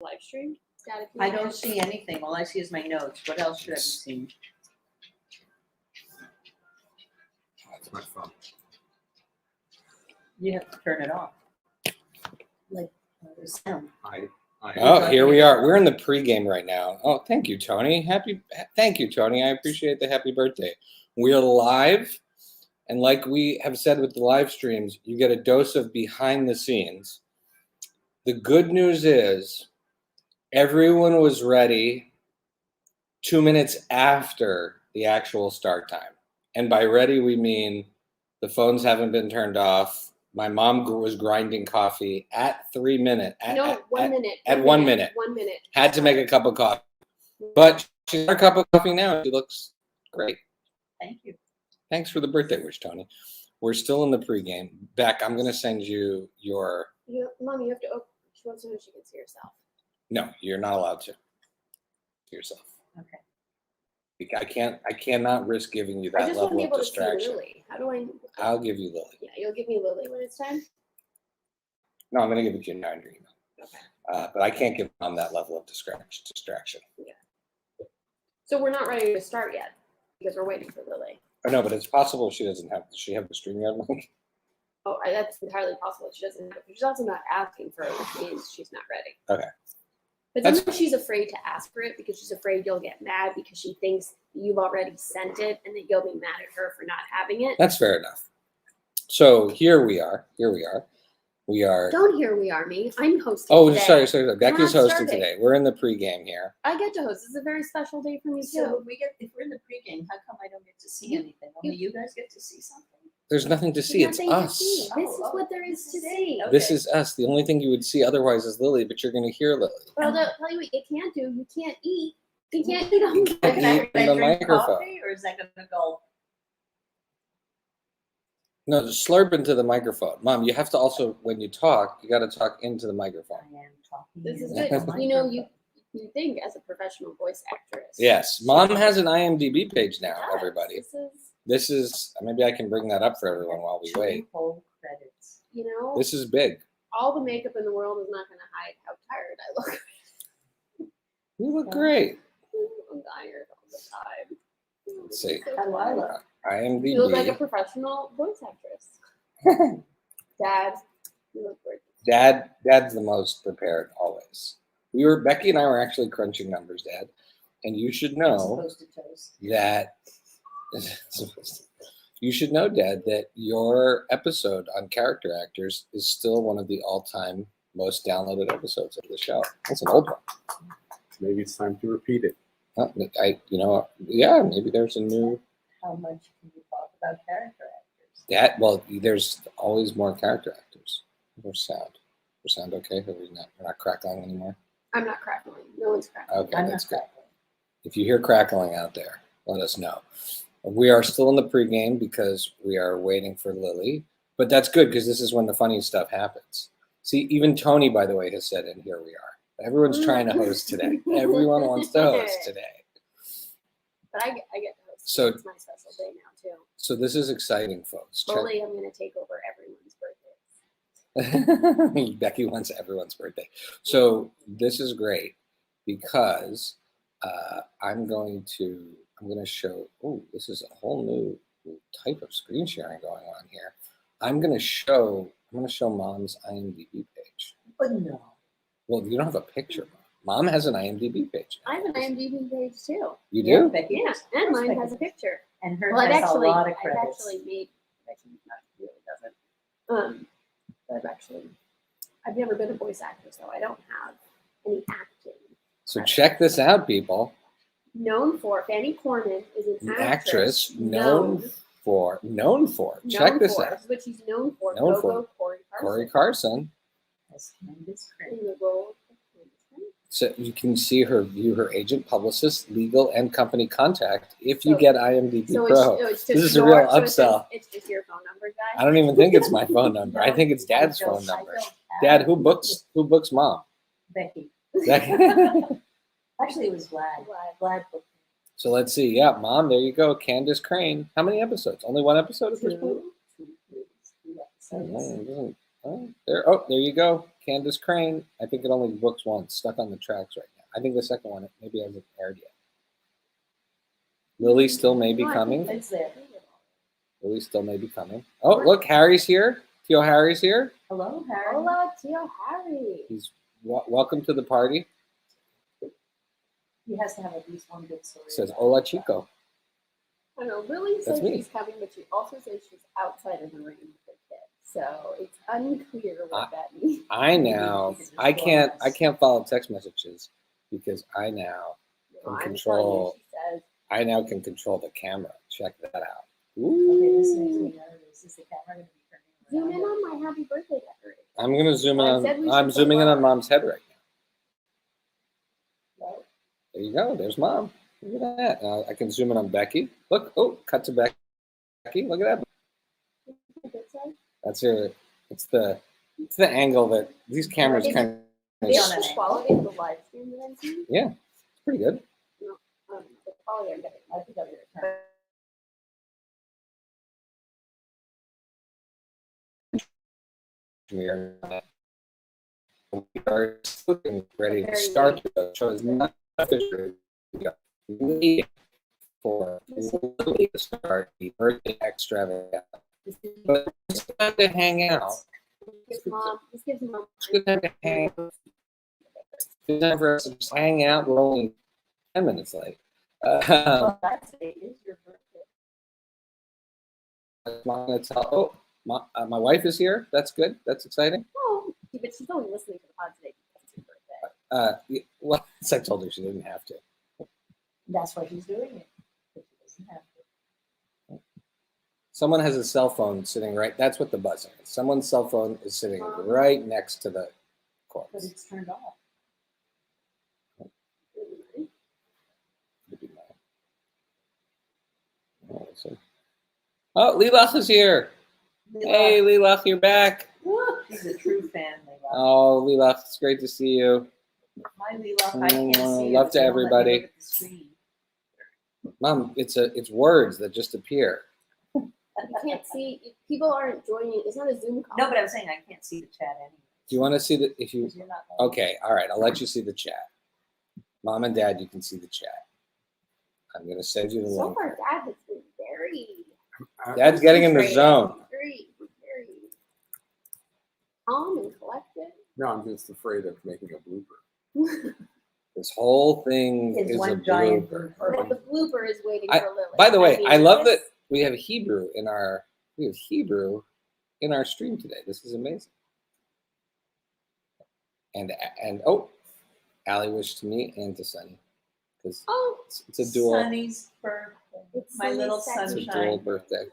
live stream? Dad, if you I want don't to- see anything. All I see is my notes. What else should I be seeing? That's my phone. You have to turn it off. Like the sound. Oh, here we are. We're in the pregame right now. Oh, thank you, Tony. Thank you, Tony. I appreciate the happy birthday. We're live, and like we have said with the live streams, you get a dose of behind the scenes. The good news is everyone was ready 2 minutes after the actual start time. And by ready, we mean the phones haven't been turned off. My mom was grinding coffee at 3 minutes. No, 1 minute. At 1 minute. 1 minute. Had to make a cup of coffee. But she's got a cup of coffee now. She looks great. Thank you. Thanks for the birthday wish, Tony. We're still in the pregame. Beck, I'm going to send you your... Mom, you have to open. She wants to know if she can see herself. No, you're not allowed to. Yourself. Okay. I cannot risk giving you I that just want to level be of able to see distraction. Lily. How do I? I'll give you Lily. Yeah, you'll give me Lily when it's time. No, I'm going to give it to you now in your email. Okay. But I can't give mom that level of distraction. So we're not ready to start yet because we're waiting for Lily. Oh, no, but it's possible she doesn't have. Does she have the StreamYard link? Oh, that's entirely possible. She doesn't. She's also not asking for it, which means she's not ready. Okay. But That's sometimes she's afraid to ask for it because she's afraid you'll get mad because she thinks you've already sent it and that you'll be mad at her for not having it. That's fair enough. So here we are. We are. Don't hear we are me. I'm hosting. Oh, today. sorry. Becky's not hosting starting. today. We're in the pregame here. I get to host. It's a very special day for me So too. if we're in the pregame, how come I don't get to see anything? Only you guys get to see something? There's nothing to see. It's Nothing to us. see. This is Oh, what there is to see. Okay. This is us. The only thing you would see otherwise is Lily, but you're going to hear Lily. Well, I'll tell you what you can't do. You can't eat. You can't eat on Can't Is that eat in the drink microphone. coffee, or is that going to go? No, just slurp into the microphone. Mom, you have to also, when you talk, you got to talk into the microphone. I am talking. This is into good. the You know, microphone. you think as a professional voice actress. Yes. Mom has an IMDb page now, Yes, everybody. This is, This is, maybe I can bring that up for everyone while we wait. Whole credits. you know, This is big. all the makeup in the world is not going to hide how tired I look. You look great. I'm tired all the time. Let's see. So How do I look? IMDb. You look like a professional voice actress. Dad, you look great. Dad's the most prepared always. Becky and I were actually crunching numbers, Dad, and you should know Supposed to toast. that you should know, Dad, that your episode on character actors is still one of the all-time most downloaded episodes of the show. That's an old one. Maybe it's time to repeat it. Maybe there's a new How much can you talk about character actors? that. Well, there's always more character actors. Where's sound? Is sound okay? We're not crackling anymore. I'm not crackling. No one's crackling. Okay, I'm that's not good. crackling. If you hear crackling out there, let us know. We are still in the pregame because we are waiting for Lily, but that's good because this is when the funny stuff happens. See, even Tony, by the way, has said, and here we are. Everyone's trying to host today. Everyone wants to host today. But I get to host. So- It's my special day now too. So this is exciting, folks. Slowly, I'm going to take over everyone's birthdays. Becky wants everyone's birthday. So this is great because I'm going to show. Oh, this is a whole new type of screen sharing going on here. I'm going to show Mom's IMDb page. But no. Well, you don't have a picture. Mom has an IMDb page. I have an IMDb page too. You do? Yeah, Becky Yeah, does. and mine Becky has a does. picture. And her Well, has a lot of I've credits. actually made. Not really doesn't. I've never been a voice actor, so I don't have any acting. So check this out, people. Known for Fanny Corman is an An actress actress known for. Check this out. This is what she's known for. Known Go-Go for. Corey Carson. Corey Carson. As Candace In Craig. the role of Candace. So you can see view her agent, publicist, legal, and company contact if you So- get IMDb So Pro. it's just This is a your- real so it's just- upsell. It's just your phone number, guys. I don't even think it's my phone number. I think it's Dad's I don't- phone number. I don't have- Dad, who books Mom? Becky. So Actually, it was Vlad. Vlad booked let's see. Yeah, Mom, there you go. Candace Crane. How many episodes? Only one episode at this point? two episodes. There you go. Candace Crane, I think it only books once. Stuck on the Tracks right now. I think the second one maybe hasn't aired yet. Lily still may be No, I think coming. It's there. Lily still may be coming. Oh, look, Harry's here. Tio Harry's here. Hello, Harry. Hola, Tio Harry. He's welcome to the party. He has to have at least one good story. Says Hola Chico. I don't know. Lily That's says me. she's coming, but she also says she's outside of the ring with the kids. So it's unclear what that means. I can't follow text messages because I now No, can I'm control. telling you, she says, I now can control the camera. Check that out. Okay, this Ooh. makes me nervous. Is the camera going to be turning zoom in around? on my happy birthday decoration. I'm gonna zoom in I on. said we I'm should zooming in go on Mom's head right now. Right? There you go. There's Mom. Look at that. Now I can zoom in on Becky. Look. Oh, cut to Becky. Look at that. That's her. It's the angle that these cameras kind of. It's the quality of the live stream that I'm seeing. Yeah, it's pretty good. The quality I'm getting. I think I'm going to turn. We are ready to start the show. Is not officially waiting for Lily to start the birthday extravaganza. But it's time to hang out. This gives mom. It's good time to hang out. It's good time for us to just hang out. We're only 10 minutes late. Well, that's it. It's your birthday. My wife is here. That's good. That's exciting. Oh, but she's only listening to the pod today because it's her birthday. Well, I told her she didn't have to. That's why she's doing it. But she doesn't have to. Someone has a cell phone sitting right. That's what the buzzing is. Someone's cell phone is sitting right next to the But corpse. it's turned off. Oh, Lilach is here. Hey, Lilach, you're back. She's a true fan, Leela. Oh, Lilach, it's great to see you. My Leela, I can't see Love it, to so don't let me everybody. look at the screen. Mom, it's words that just appear. You can't see. People aren't joining. It's not a Zoom call. No, but I'm saying I can't see the chat anyway. Do you want to see the if you? 'Cause you're not Okay, all right. I'll let you see the chat. Mom and Dad, you can see the chat. I'm gonna send you the So link. far, Dad has been very. Dad's getting in the concentrated, zone. Very calm and collected. No, I'm just afraid of making a blooper. This whole thing It's is a one giant blooper. Well, the blooper is waiting I- for Lily. By the way, mean, I love that this- we have Hebrew in our stream today. This is amazing. And oh, Allie wished to me and to Sunny because Oh, it's a dual Sunny's birthday. it's My little Sunny's it's a dual sunshine. birthday.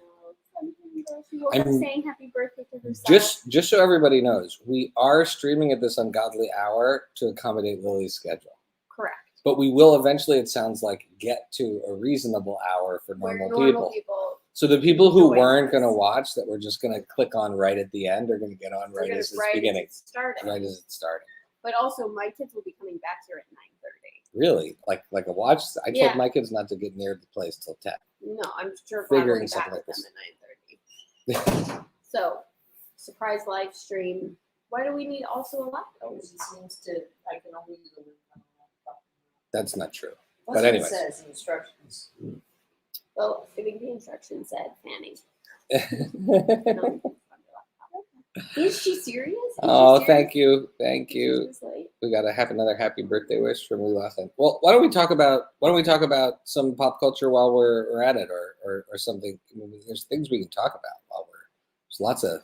She woke up I'm- saying happy birthday to herself. Just so everybody knows, we are streaming at this ungodly hour to accommodate Lily's schedule. Correct. But we will eventually, it sounds like, get to a reasonable hour for Where normal people. So the people who enjoy weren't this. going to watch, that were just going to click on right at the end, are going to get on We're right gonna as it's right beginning, as it started. right as it's starting. But also, my kids will be coming back here at 9:30. Really, like a watch. I told Yeah. my kids not to get near the place till 10. No, I'm sure Figuring Bob will be something back like with this. them at 9:30. So, surprise live stream. Why do we need also a laptop? It seems to, I can only use a link on the laptop. That's not true. What's But it anyways. says in instructions? Well, I think the instruction said Fanny. Is she serious? Oh, thank you. We got to have another happy birthday wish from Lila. Well, why don't we talk about some pop culture while we're at it, or something? I mean, there's things we can talk about while there's lots of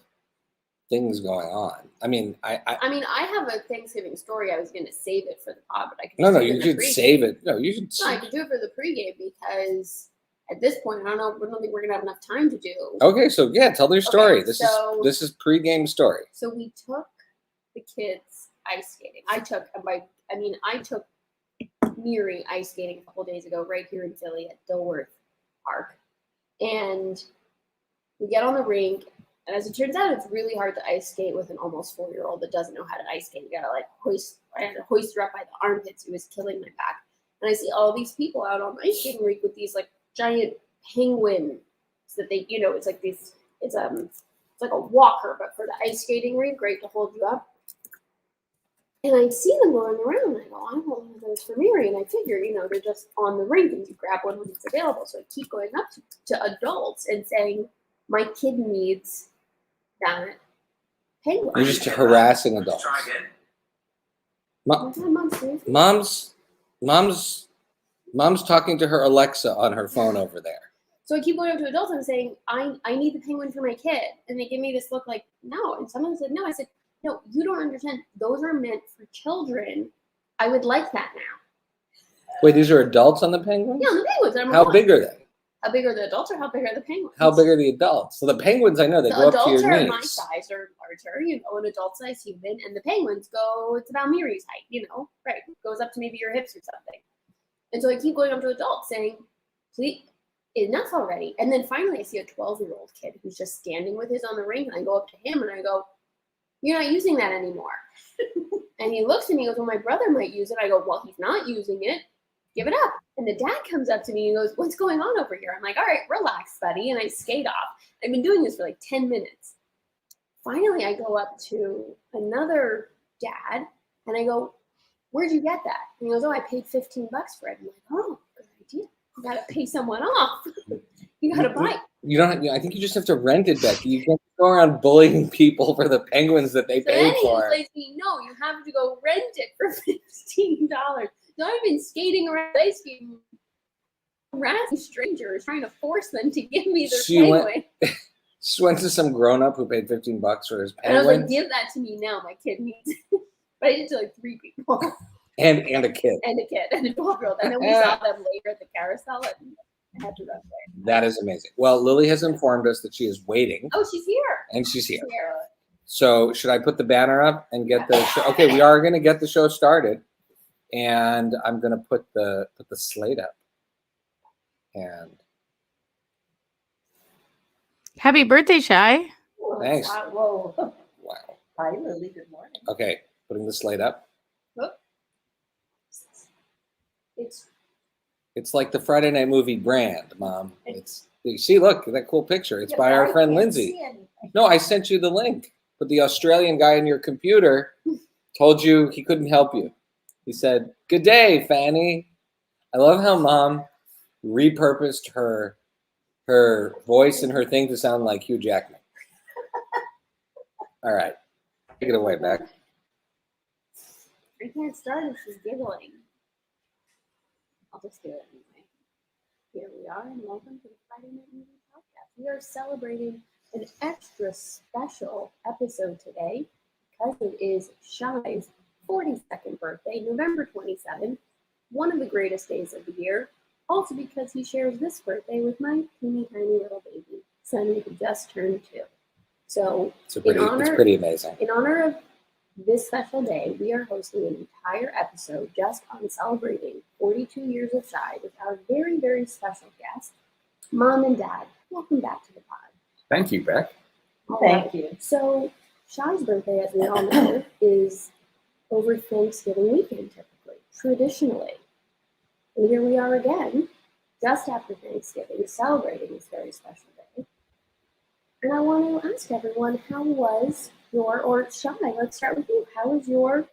things going on. I mean, I have a Thanksgiving story. I was going to save it for the pod, but I could. no, just do it you in the should pregame. save it. No, you should. No, I could do it for the pregame because at this point, I don't think we're going to have enough time to do. Okay, so yeah, tell their story. Okay, This so- is pregame story. So we took the kids ice skating. I took Miri ice skating a couple days ago, right here in Philly at Dilworth Park, and we get on the rink. And as it turns out, it's really hard to ice skate with an almost 4-year-old that doesn't know how to ice skate. You gotta I had to hoist her up by the armpits. It was killing my back. And I see all these people out on the ice skating rink with these giant penguins that they, it's like this. It's like a walker, but for the ice skating rink, right, to hold you up. And I see them going around, and I go, I want one of those for Mary. And I figure, they're just on the rink, and you grab one when it's available. So I keep going up to adults and saying, my kid needs that penguin. You're just harassing adults. Try again. What's my mom saying? Mom's talking to her Alexa on her phone over there. So I keep going up to adults and saying, I need the penguin for my kid. And they give me this look like, no. And someone said, no. I said, no, you don't understand. Those are meant for children. I would like that now. Wait, these are adults on the penguins? Yeah, the penguins. How big are they? How big are the adults or how big are the penguins? How big are the adults? So the penguins, I know, they The go up to adults your are knees. my size or larger, an adult size human. And the penguins it's about Mary's height, right. Goes up to maybe your hips or something. And so I keep going up to adults saying, please, enough already. And then finally I see a 12-year-old kid who's just standing with his on the ring, and I go up to him and I go, you're not using that anymore. And he looks at me and goes, well, my brother might use it. I go, well, he's not using it. Give it up. And the dad comes up to me and goes, what's going on over here? I'm like, all right, relax, buddy. And I skate off. I've been doing this for like 10 minutes. Finally, I go up to another dad and I go, where'd you get that? And he goes, oh, I paid $15 for it. I'm like, oh, good idea. You got to pay someone off. You got to buy it. You don't. I think you just have to rent it, Becky. You can't go around bullying people for the penguins that they So paid then he for. explains to me, no, you have to go rent it for $15. So I've been skating around ice skating, harassing strangers, trying to force them to give me their She went- penguin. Just went to some grown up who paid $15 for his And I was like, penguin give that to me now. My kid needs it. But I did it to like 3 people and a kid. and a kid and a 12-year-old. And then we saw them later at the carousel and I had to run away. That is amazing. Well, Lily has informed us that she is waiting, Oh, she's here. and she's here. Here. So should I put the banner up and get the show? Okay, we are going to get the show started, and I'm going to put the slate up. And Happy birthday, Shai. Thanks. Whoa. wow. Hi, Lily. Good morning. Okay, putting the slate up. It's It's like the Friday Night Movie brand, Mom. It's you see, look at that cool picture. It's Yeah, by but our I friend can't Lindsay. see anything. No, I sent you the link. But the Australian guy in your computer told you he couldn't help you. He said, "Good day, Fanny." I love how Mom repurposed her voice and her thing to sound like Hugh Jackman. All right, take it away, Beck. I can't start if she's giggling. I'll just do it anyway. Here we are, and welcome to the Friday Night Movie Podcast. We are celebrating an extra special episode today because it is Shai's 42nd birthday, November 27th, one of the greatest days of the year. Also because he shares this birthday with my teeny tiny little baby, Sunny, who just turned 2. So It's pretty amazing. in honor of this special day, we are hosting an entire episode just on celebrating 42 years of Shai with our very, very special guest, Mom and Dad. Welcome back to the pod. Thank you, Beck. All Thank right. you. So Shai's birthday, as we all know, is over Thanksgiving weekend typically, traditionally. And here we are again, just after Thanksgiving, celebrating this very special day. And I want to ask everyone, how was or Shai, let's start with you. How was your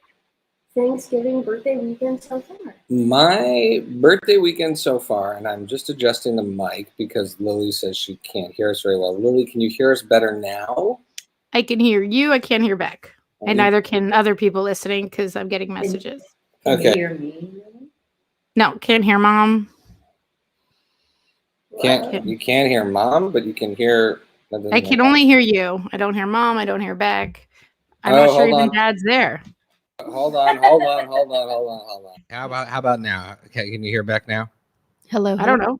Thanksgiving birthday weekend so far? My birthday weekend so far, and I'm just adjusting the mic because Lily says she can't hear us very well. Lily, can you hear us better now? I can hear you. I can't hear back. And You- neither can other people listening because I'm getting messages. Can Okay. you hear me, Lily? No, can't hear Mom. You can't hear Mom, but you can hear. I can only hear you. I don't hear Mom. I don't hear back. I'm Oh, not sure hold even on. Dad's there. Hold on. How about now? Okay, can you hear back now? Hello. I don't know.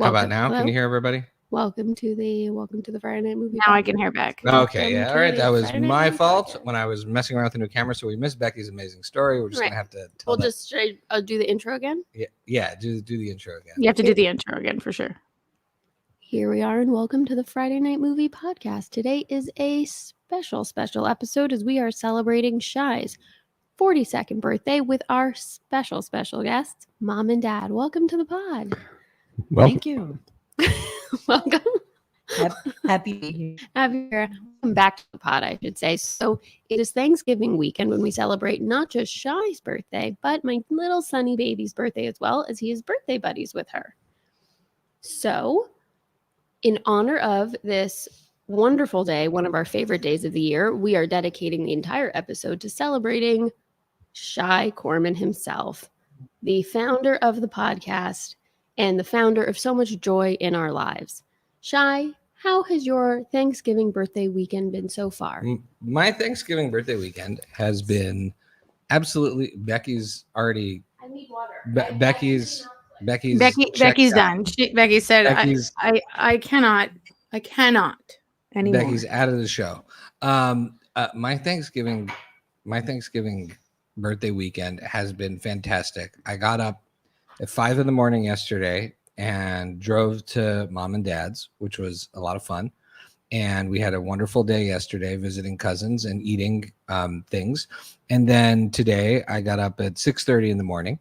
How about now? Can you hear everybody? Welcome to the Friday Night Movie. Now I can hear back. Okay, yeah, all right. That was Friday Night my Movie fault Podcast. when I was messing around with the new camera. So we missed Becky's amazing story. We're just Right. gonna have to tell We'll that. just do the intro again. Yeah. Do the intro again. You have to do the intro again for sure. Here we are, and welcome to the Friday Night Movie Podcast. Today is a special episode as we are celebrating Shai's 42nd birthday with our special guests, Mom and Dad. Welcome to the pod. Well, Thank you. Welcome. Happy to be here. Welcome back to the pod, I should say. So it is Thanksgiving weekend when we celebrate not just Shai's birthday, but my little Sunny baby's birthday as well, as he is birthday buddies with her. So, in honor of this wonderful day, one of our favorite days of the year, we are dedicating the entire episode to celebrating Shai Corman himself, the founder of the podcast and the founder of so much joy in our lives. Shai, how has your Thanksgiving birthday weekend been so far? My Thanksgiving birthday weekend has been absolutely. Becky's already. I need water. Becky's Becky's checked out. done. Becky said, Becky's- I cannot anymore. Becky's out of the show. My Thanksgiving birthday weekend has been fantastic. I got up at 5 a.m. yesterday and drove to mom and dad's, which was a lot of fun. And we had a wonderful day yesterday visiting cousins and eating things. And then today I got up at 6:30 in the morning.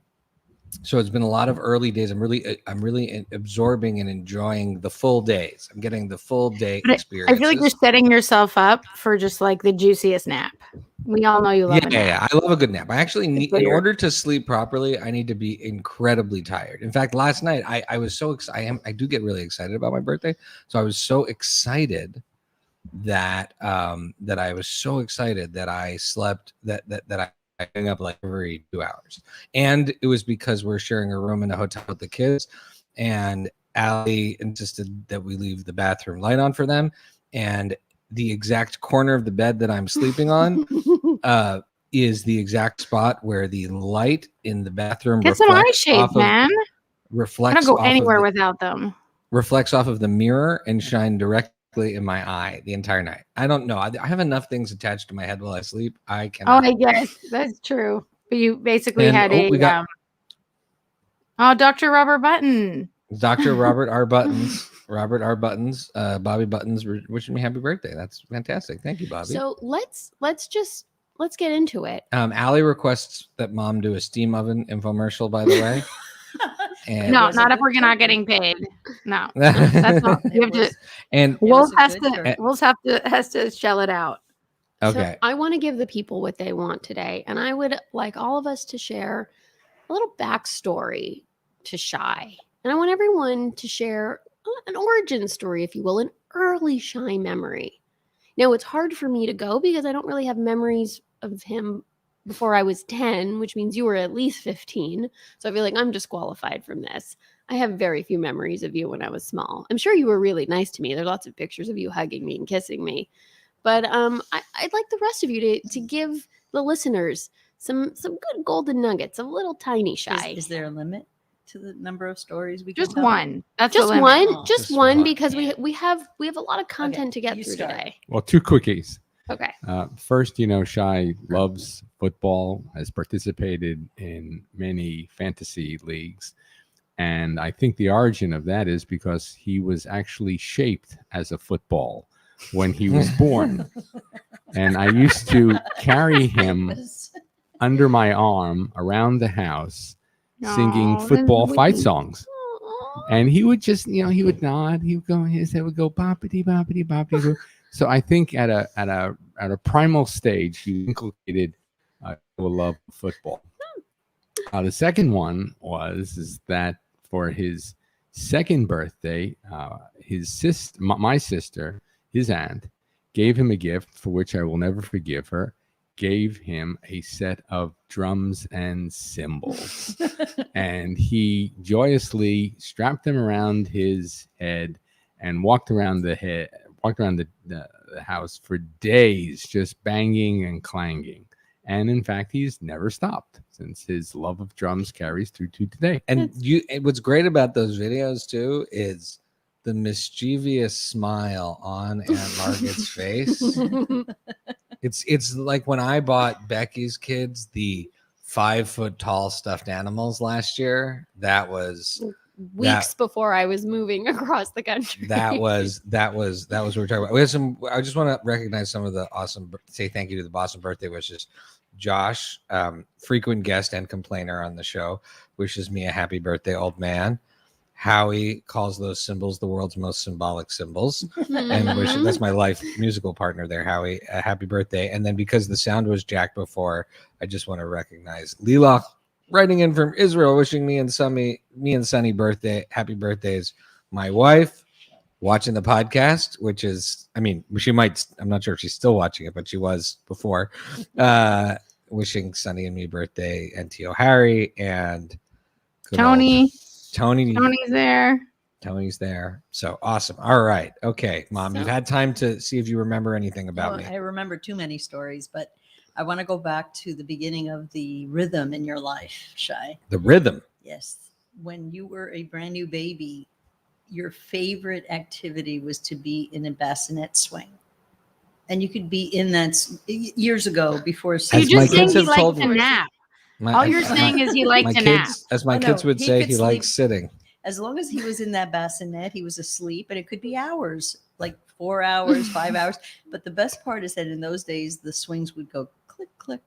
So it's been a lot of early days. I'm really absorbing and enjoying the full days. I'm getting the full day experience. I feel like you're setting yourself up for just like the juiciest nap. We all know you love a nap. Yeah, I love a good nap. I actually need, in order to sleep properly, I need to be incredibly tired. In fact, last night I was so excited. I do get really excited about my birthday. So I was so excited that I was so excited that I slept that I hung up like every 2 hours. And it was because we're sharing a room in a hotel with the kids, and Allie insisted that we leave the bathroom light on for them. And the exact corner of the bed that I'm sleeping on is the exact spot where the light in the bathroom Get some eye shade, man. I reflects don't go off anywhere of without them. reflects off of the mirror and shine directly in my eye the entire night. I don't know. I have enough things attached to my head while I sleep. I cannot. Oh, I guess that's true. But you basically And, had Dr. Robert Button. Dr. Robert R. Buttons, Bobby Buttons wishing me happy birthday. That's fantastic. Thank you, Bobby. So let's get into it. Allie requests that mom do a steam oven infomercial, by the way. And No, Was not it if we're good? not getting paid. No, that's not. You have to. And Wolf a has good to. Wolf has to shell it out. okay. So I want to give the people what they want today, and I would like all of us to share a little backstory to Shai, and I want everyone to share an origin story, if you will, an early Shai memory. Now it's hard for me to go because I don't really have memories of him before I was 10, which means you were at least 15. So I feel like I'm disqualified from this. I have very few memories of you when I was small. I'm sure you were really nice to me. There are lots of pictures of you hugging me and kissing me. But I'd like the rest of you to give the listeners some good golden nuggets of little tiny Shai. Is there a limit to the number of stories we Just can tell? one. That's Just the limit. one, Oh. just Just one, one. because Yeah. we have a lot of content to get you through start. today. Well, 2 quickies. Okay. First, Shai loves football, has participated in many fantasy leagues. And I think the origin of that is because he was actually shaped as a football when he was born. And I used to carry him under my arm around the house singing Aw, football that's fight sweet. songs. And he would just, he would nod. He would go. His head would go boppity boppity boppity. So I think at a primal stage, he inculcated a love of football. The second one is that for his second birthday, my sister, his aunt, gave him a gift for which I will never forgive her. Gave him a set of drums and cymbals. And he joyously strapped them around his head and walked around the house for days, just banging and clanging. And in fact, he's never stopped since his love of drums carries through to today. And what's great about those videos too is the mischievous smile on Aunt Margaret's face. It's like when I bought Becky's kids the 5 foot tall stuffed animals last year. That was Weeks before I was moving across the country. that was what we're talking about. We have some. I just want to recognize some of the say thank you to the awesome birthday wishes. Josh, frequent guest and complainer on the show, wishes me a happy birthday, old man. Howie calls those symbols the world's most symbolic symbols. And wish that's my life musical partner there, Howie. Happy birthday. And then because the sound was jacked before, I just want to recognize Lila writing in from Israel, wishing me and Sunny happy birthdays. My wife watching the podcast, which is, I mean, she might, I'm not sure if she's still watching it, but she was before. Wishing Sunny and me birthday, and Tio Harry and good Tony. Tony. Tony's there. Tony's there. So awesome. All right. Okay, Mom, you've had time to see if you remember anything about me. I remember too many stories, but I want to go back to the beginning of the rhythm in your life, Shai. The rhythm. Yes. When you were a brand new baby, your favorite activity was to be in a bassinet swing. And you could be in that years ago before. As You're my just saying kids he have liked told to me. nap. All you're saying is he liked my to nap. kids, as my Oh, no, kids would he say, could he sleep. likes sitting. As long as he was in that bassinet, he was asleep, and it could be hours, like 4 hours, 5 hours. But the best part is that in those days, the swings would go click, click,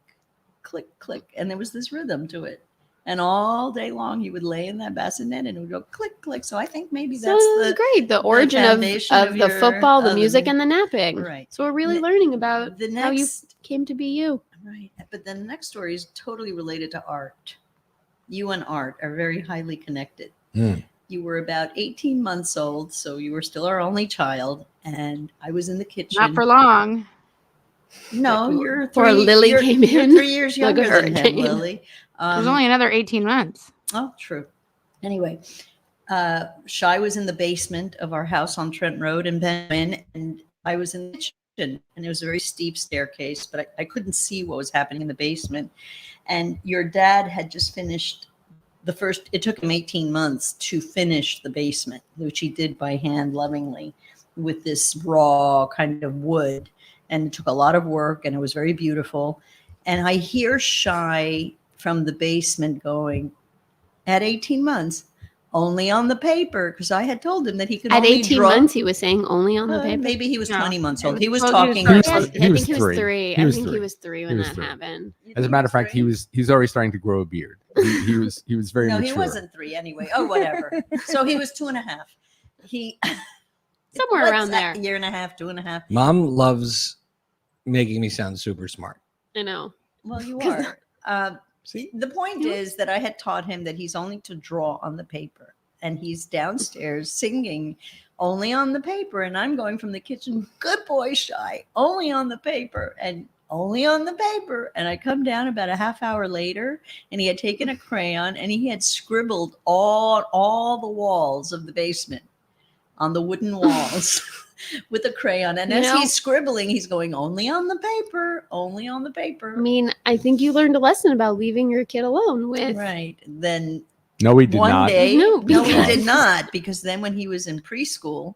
click, click, and there was this rhythm to it. And all day long, he would lay in that bassinet, and it would go click, click. So I think maybe So that's that's great. The origin foundation of of the your football, the other- music, and the napping. Right. So we're really Ne- learning about the how you next came to be you. Right. But then the next story is totally related to art. You and art are very highly connected. Mm. You were about 18 months old, so you were still our only child. And I was in the kitchen. Not for long. No, you're Before three. Lily you're, came you're in. 3 years Like a younger than him, hurricane. Lily. It was only another 18 months. Oh, true. Anyway, Shai was in the basement of our house on Trent Road in Penn, and I was in the kitchen, and it was a very steep staircase, but I couldn't see what was happening in the basement. And your dad had just finished it took him 18 months to finish the basement, which he did by hand lovingly with this raw kind of wood. And it took a lot of work, and it was very beautiful. And I hear Shai from the basement going, at 18 months, only on the paper, because I had told him that he could At only 18 draw. months, he was saying only on the paper. Maybe he was No, 20 months it old. was He was supposed he was talking. three. Yes, I He think was he was three. three. He I was think he three. was three He when was that three. happened. As a matter of fact, he's already starting to grow a beard. He was very No, mature. he wasn't 3 anyway. Oh, whatever. So he was 2.5. He Somewhere what's around that? there. Year and a half, 2.5. Mom loves making me sound super smart. I know. Well, you are. See? The point is that I had taught him that he's only to draw on the paper, and he's downstairs singing only on the paper. And I'm going from the kitchen, good boy, Shai, only on the paper and only on the paper. And I come down about a half hour later, and he had taken a crayon and he had scribbled all the walls of the basement on the wooden walls with a crayon. And You as know- he's scribbling, he's going only on the paper, only on the paper. I mean, I think you learned a lesson about leaving your kid alone with. Right. Then No, we did one not. day, No, no, we because- did not, because then when he was in preschool,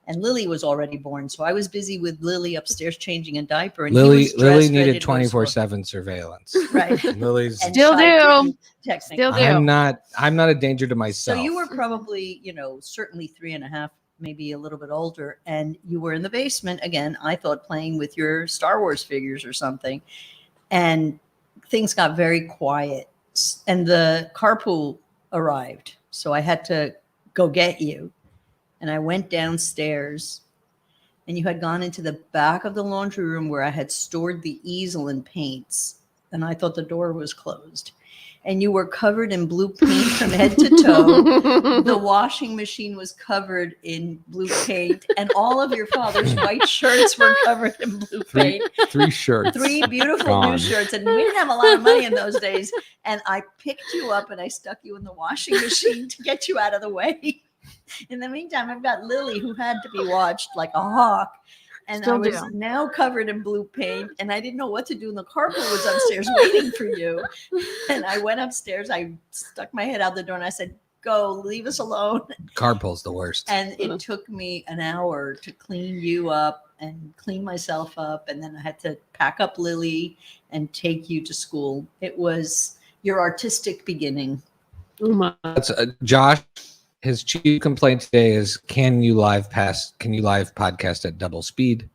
and Lily was already born, so I was busy with Lily upstairs changing a diaper, and he Lily was dressed, ready needed to go to school. 24/7 surveillance. Right. Lily's And Still Shai do. couldn't text me. Still do. I'm not a danger to myself. So you were probably, certainly 3.5, maybe a little bit older, and you were in the basement again. I thought playing with your Star Wars figures or something, and things got very quiet. And the carpool arrived, so I had to go get you. And I went downstairs, and you had gone into the back of the laundry room where I had stored the easel and paints, and I thought the door was closed. And you were covered in blue paint from head to toe. The washing machine was covered in blue paint, and all of your father's white shirts were covered in blue paint. Three shirts. 3 beautiful Gone. new shirts, and we didn't have a lot of money in those days. And I picked you up and I stuck you in the washing machine to get you out of the way. In the meantime, I've got Lily, who had to be watched like a hawk. And Still I was do. now covered in blue paint, and I didn't know what to do. And the carpool was upstairs waiting for you. And I went upstairs. I stuck my head out the door, and I said, "Go, leave us alone." Carpool's the worst. And it took me an hour to clean you up and clean myself up. And then I had to pack up Lily and take you to school. It was your artistic beginning. Oh my. That's Josh. His chief complaint today is, can you live podcast at double speed?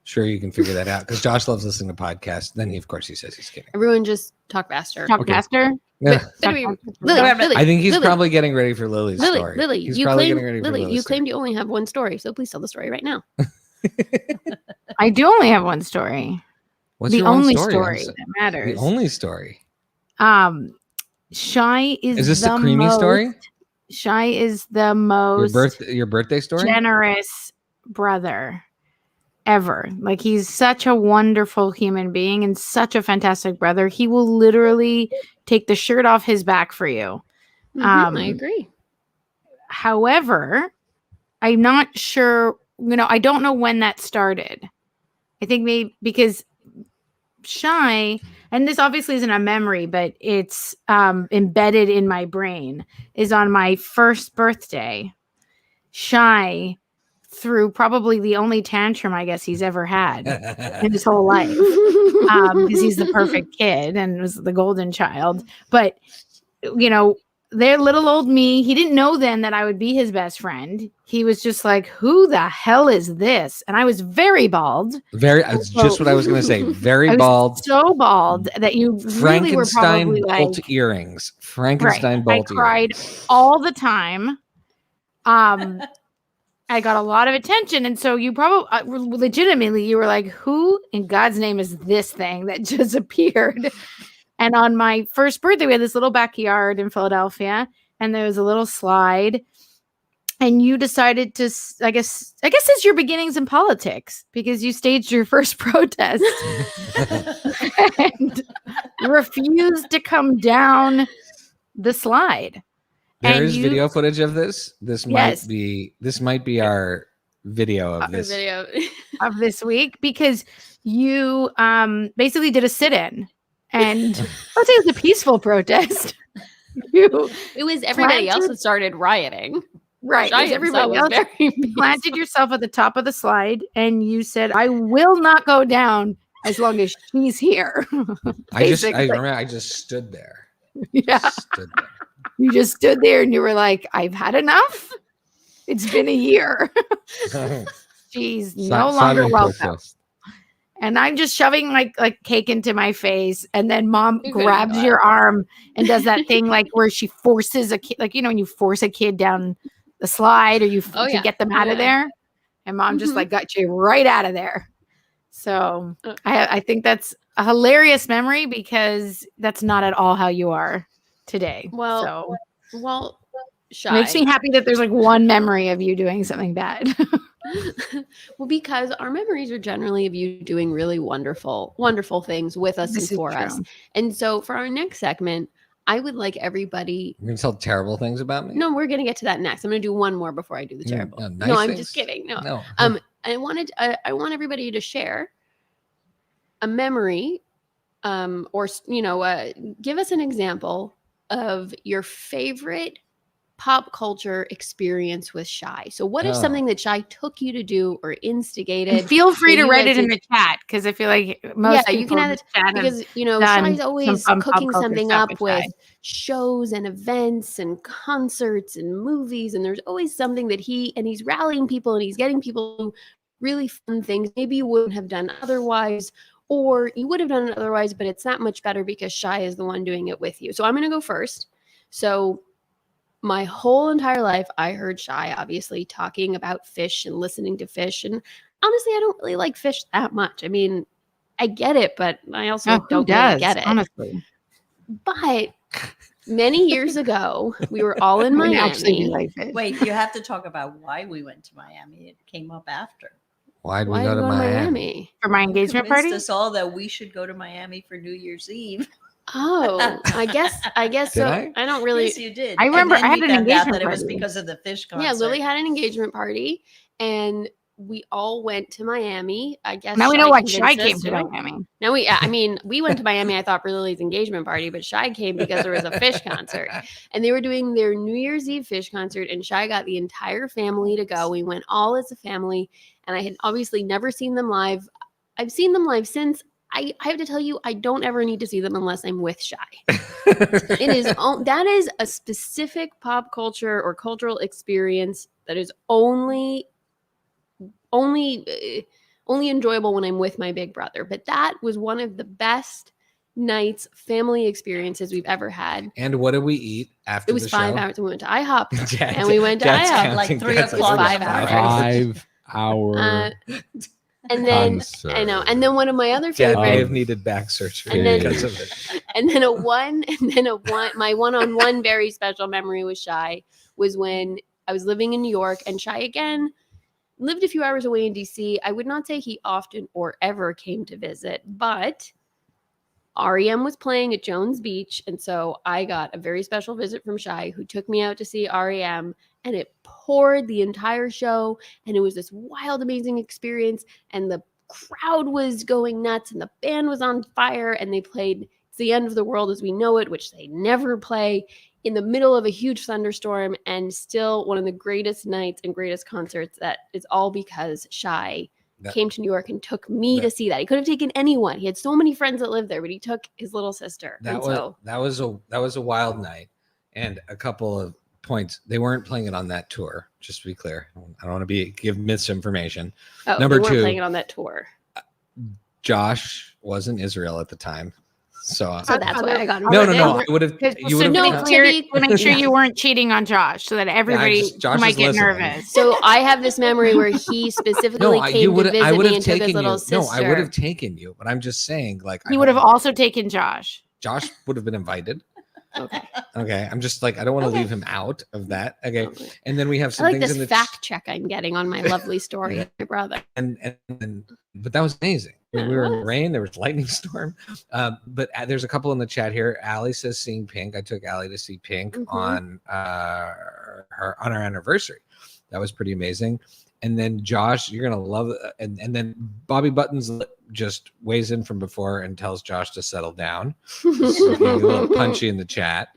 Sure, you can figure that out, because Josh loves listening to podcasts. Then of course he says he's kidding. Everyone just Talk faster. Talk Okay. faster. Yeah. Lily, I think he's Lily, probably getting ready for Lily's Lily, story. Lily, He's you probably claimed, getting ready for Lily, Lily's you story. claimed you only have one story, so please tell the story right now. I do only have one story. What's The your one only story? story that matters. The only story. Shai is Is this the the creamy most, story? Shai is the Your most your birthday story? generous brother ever. Like, he's such a wonderful human being and such a fantastic brother. He will literally take the shirt off his back for you. I agree. However, I'm not sure, I don't know when that started. I think maybe because Shai, and this obviously isn't a memory, but it's embedded in my brain, is on my first birthday. Shai threw probably the only tantrum I guess he's ever had in his whole life, because he's the perfect kid and was the golden child. But they're little old me. He didn't know then that I would be his best friend. He was just like, who the hell is this? And I was very bald. That's just what I was going to say. Very I was bald. so bald that you really were Frankenstein probably bolt like, earrings. Frankenstein I bolt cried earrings. all the time. I got a lot of attention. And so you probably legitimately, you were like, who in God's name is this thing that just appeared? And on my first birthday, we had this little backyard in Philadelphia, and there was a little slide. And you decided to, I guess it's your beginnings in politics, because you staged your first protest and refused to come down the slide. There is video footage of this. This Yes. might be our video of this. Video. Of this week, because you basically did a sit-in, and I would say it was a peaceful protest. It was everybody else planted- that started rioting. Right, Shai it was everybody himself else. was very You planted yourself at the top of the slide, and you said, "I will not go down as long as she's here." I Basically. remember I just stood there. Yeah, Stood there. you just stood there, and you were like, "I've had enough. It's been a year. She's no longer Silent welcome." protest. And I'm just shoving like cake into my face, and then Mom You couldn't grabs go your arm and does that thing like where she forces a kid, like when you force a kid down the slide, or to get them out of there, and Mom just like got you right out of there. So I think that's a hilarious memory, because that's not at all how you are today. Well, Shai. Makes me happy that there's like one memory of you doing something bad. Well, because our memories are generally of you doing really wonderful, wonderful things with us This and is for us. true. And so for our next segment, I would like everybody. You're gonna tell terrible things about me? No, we're going to get to that next. I'm going to do one more before I do the terrible. nice No, I'm things? just kidding. No. No. I want everybody to share a memory, or give us an example of your favorite pop culture experience with Shai. So what is something that Shai took you to do or instigated? And feel free that to you write guys it in did- the chat, because I feel like most people you can add in it the chat have because done Shai's always some fun pop cooking culture something stuff up with Shai. with shows and events and concerts and movies, and there's always something that he's rallying people and he's getting people to do really fun things maybe you wouldn't have done otherwise, or you would have done it otherwise, but it's that much better because Shai is the one doing it with you. So I'm going to go first. So my whole entire life, I heard Shai obviously talking about fish and listening to fish. And honestly, I don't really like fish that much. I mean, I get it, but I also don't really get it. Honestly. But many years ago, we were all in I mean, actually, we Miami. like it. Wait, you have to talk about why we went to Miami. It came up after. Why'd we Why go did to we go to Miami? Miami? For my engagement Convinced party? us all that we should go to Miami for New Year's Eve. Oh, I guess Did so. I? I don't really. Yes, you did. I remember And then I had we an found out engagement that it was party. because of the fish concert. Yeah, Lily had an engagement party, and we all went to Miami. I guess Now we know why convinced Shai us came to go. Miami. Now we went to Miami, I thought, for Lily's engagement party, but Shai came because there was a fish concert. And they were doing their New Year's Eve fish concert, and Shai got the entire family to go. We went all as a family, and I had obviously never seen them live. I've seen them live since. I have to tell you, I don't ever need to see them unless I'm with Shai. That is a specific pop culture or cultural experience that is only enjoyable when I'm with my big brother. But that was one of the best nights, family experiences we've ever had. And what did we eat after It was the 5 show? hours. We went to IHOP Jack- and we went to Jack's IHOP. counting. Like 3 That's o'clock. 5 hours. 5-hour Uh, and then concert. I know, and then one of my other Dad favorite, may have needed back surgery And then- because of it. and then my one-on-one very special memory with Shai was when I was living in New York, and Shai again lived a few hours away in DC. I would not say he often or ever came to visit, but REM was playing at Jones Beach, and so I got a very special visit from Shai, who took me out to see REM, and it poured the entire show, and it was this wild, amazing experience, and the crowd was going nuts, and the band was on fire, and they played It's the End of the World as We Know It, which they never play, in the middle of a huge thunderstorm, and still one of the greatest nights and greatest concerts. That is all because Shai came to New York and took me to see that. He could have taken anyone. He had so many friends that lived there, but he took his little sister. That And was a wild night. And a couple of points. They weren't playing it on that tour, just to be clear. I don't want to give misinformation. Number they weren't 2, playing it on that tour. Josh was in Israel at the time. So So that's why I got no. invited. I would have. You would So to have. be clear, to be- to make sure yeah. you weren't cheating on Josh, so that everybody Josh might is get listening. nervous. So I have this memory where he specifically came to visit me and took his little sister. No, I would have taken you, but I'm just saying, like, He would have also taken Josh. Josh would have been invited. Okay. Okay, I'm just like, I don't want to leave him out of that. Okay, Okay. and then we have I some like things this in the fact check I'm getting on my lovely story, Yeah. of my brother. and but that was amazing. I mean, we were in the rain. There was lightning storm. But there's a couple in the chat here. Allie says seeing Pink. I took Allie to see Pink Mhm. on our anniversary. That was pretty amazing. And then Josh, you're gonna love it. And then Bobby Buttons just weighs in from before and tells Josh to settle down. So he's a little punchy in the chat.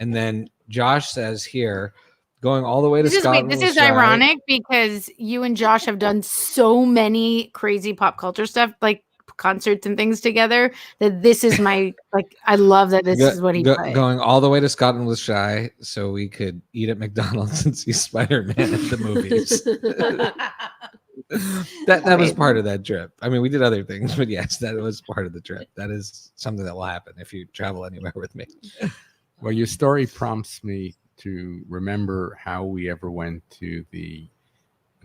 And then Josh says here, going all the way to Scotland. This with is Shai. ironic because you and Josh have done so many crazy pop culture stuff, like concerts and things together, that this is my I love that this is what he put. Going all the way to Scotland with Shai so we could eat at McDonald's and see Spider-Man at the movies. that was part of that trip. I mean, we did other things, but yes, that was part of the trip. That is something that will happen if you travel anywhere with me. Well, your story prompts me to remember how we ever went to the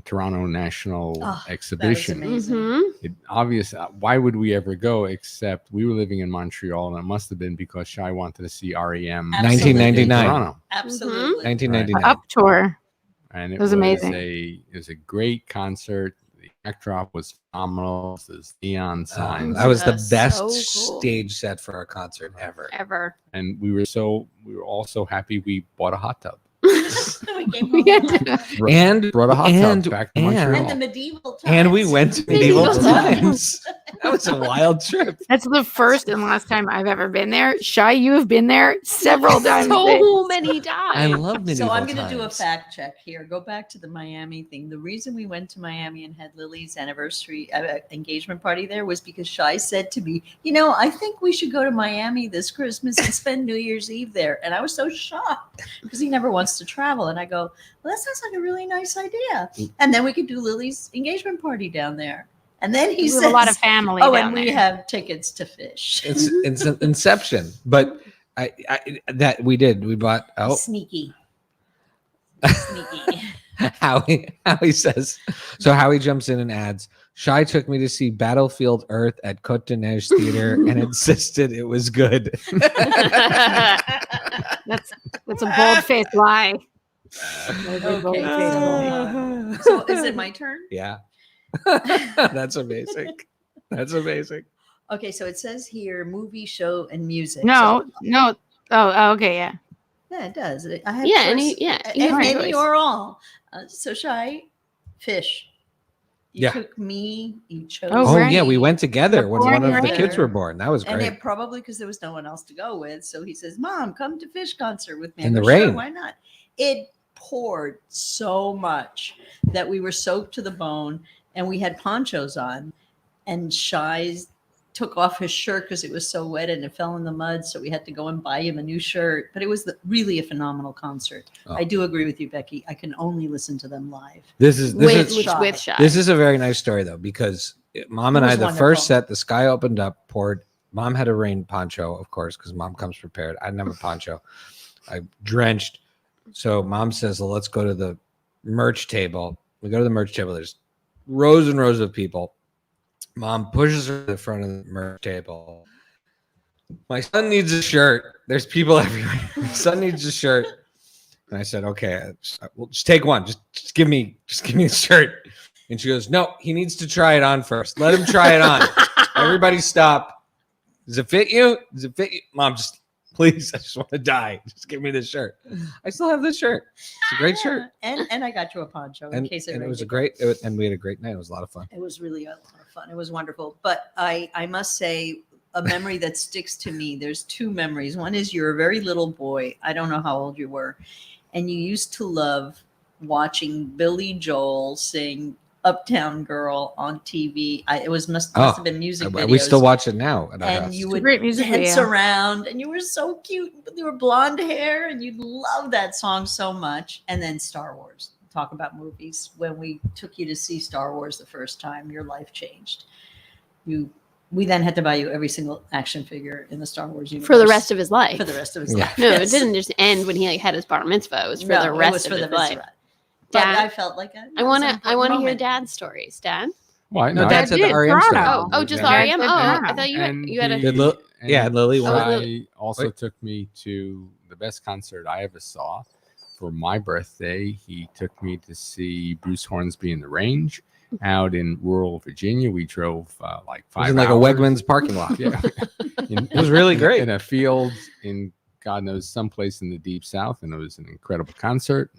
Toronto National Exhibition. amazing. Mhm. It obvious. Why would we ever go? Except we were living in Montreal, and it must have been because Shai wanted to see REM. Absolutely. 1999. Toronto, Absolutely. 1999. Up tour. and it was amazing. It was a great concert. The backdrop was phenomenal. There's neon signs, That was the That's best so cool. stage set for a concert ever. Ever. and we were all so happy we bought a hot tub. We came home And Brought a hot and- tub back to and- Montreal. and the medieval times. and we went to medieval Medieval times. That was a wild trip. That's the first and last time I've ever been there. Shai, you have been there several times. So many times. I love medieval So I'm going to do a times. fact check here. Go back to the Miami thing. The reason we went to Miami and had Lily's anniversary engagement party there was because Shai said to me, I think we should go to Miami this Christmas and spend New Year's Eve there. And I was so shocked because he never wants to travel. And I go, well, that sounds like a really nice idea. And then we could do Lily's engagement party down there. And then he We says, have a lot of family oh, down and we there. have tickets to fish. It's an Inception, but we did. We bought Sneaky. Sneaky. Howie says. So Howie jumps in and adds, Shai took me to see Battlefield Earth at Côte de Neige Theater and insisted it was good. That's a bold-faced lie. Okay. So is it my turn? Yeah. That's amazing. That's amazing. Okay, so it says here movie, show, and music. No. So- Oh, okay, yeah. yeah, it does. I have Yeah, choice- you have any choice. or all. So Shai, fish. You Yeah. took me. You chose. Oh, Oh, right. yeah. We went together when Born one of the right. kids were born. That was And great. it probably because there was no one else to go with. So he says, "Mom, come to fish concert with me." In I the go, "Sure, rain. why not?" It poured so much that we were soaked to the bone, and we had ponchos on. And Shai took off his shirt because it was so wet and it fell in the mud. So we had to go and buy him a new shirt. But it was really a phenomenal concert. Oh. I do agree with you, Becky. I can only listen to them live. This is with Shai. This is a very nice story though, because Mom and It I, was the wonderful. first set, the sky opened up, poured Mom had a rain poncho, of course, because Mom comes prepared. I didn't have a poncho. I drenched. So Mom says, well, let's go to the merch table. We go to the merch table. There's rows and rows of people. Mom pushes her to the front of the merch table. My son needs a shirt. There's people everywhere. My son needs a shirt. And I said, okay, well, just take one. Just give me the shirt. And she goes, no, he needs to try it on first. Let him try it on. Everybody stop. Does it fit you? Does it fit you? Mom, just please, I just want to die. Just give me this shirt. I still have this shirt. It's a great shirt. And I got you a poncho in case and it was rained. and we had a great night. It was a lot of fun. It was really a lot of fun. It was wonderful. But I must say, a memory that sticks to me. There's two memories. One is you're a very little boy. I don't know how old you were. And you used to love watching Billy Joel sing Uptown Girl on TV. It must have been music videos. We still watch it now at our And house. you would great music dance video. around, and you were so cute. You were blonde hair, and you loved that song so much. And then Star Wars. Talk about movies. When we took you to see Star Wars the first time, your life changed. We then had to buy you every single action figure in the Star Wars universe For the rest of his life. For the rest of his Yeah. life. No, Yes. it didn't just end when he had his bar mitzvah. It was for No, the it rest was of for his the life. But Dad, I felt like I want to hear Dad's stories. Dad? Well, No, I Dad said the did, REM Toronto. stuff. Oh, just Yeah. REM. Oh, I Yeah. thought And you had a. Did Lil- yeah, Lily Oh, went. Lily. also Wait. took me to the best concert I ever saw. For my birthday, he took me to see Bruce Hornsby in the Range out in rural Virginia. We drove like It was 5 in like a hours. Wegmans parking lot. Yeah. It was really great. In a field in God knows someplace in the deep south, and it was an incredible concert.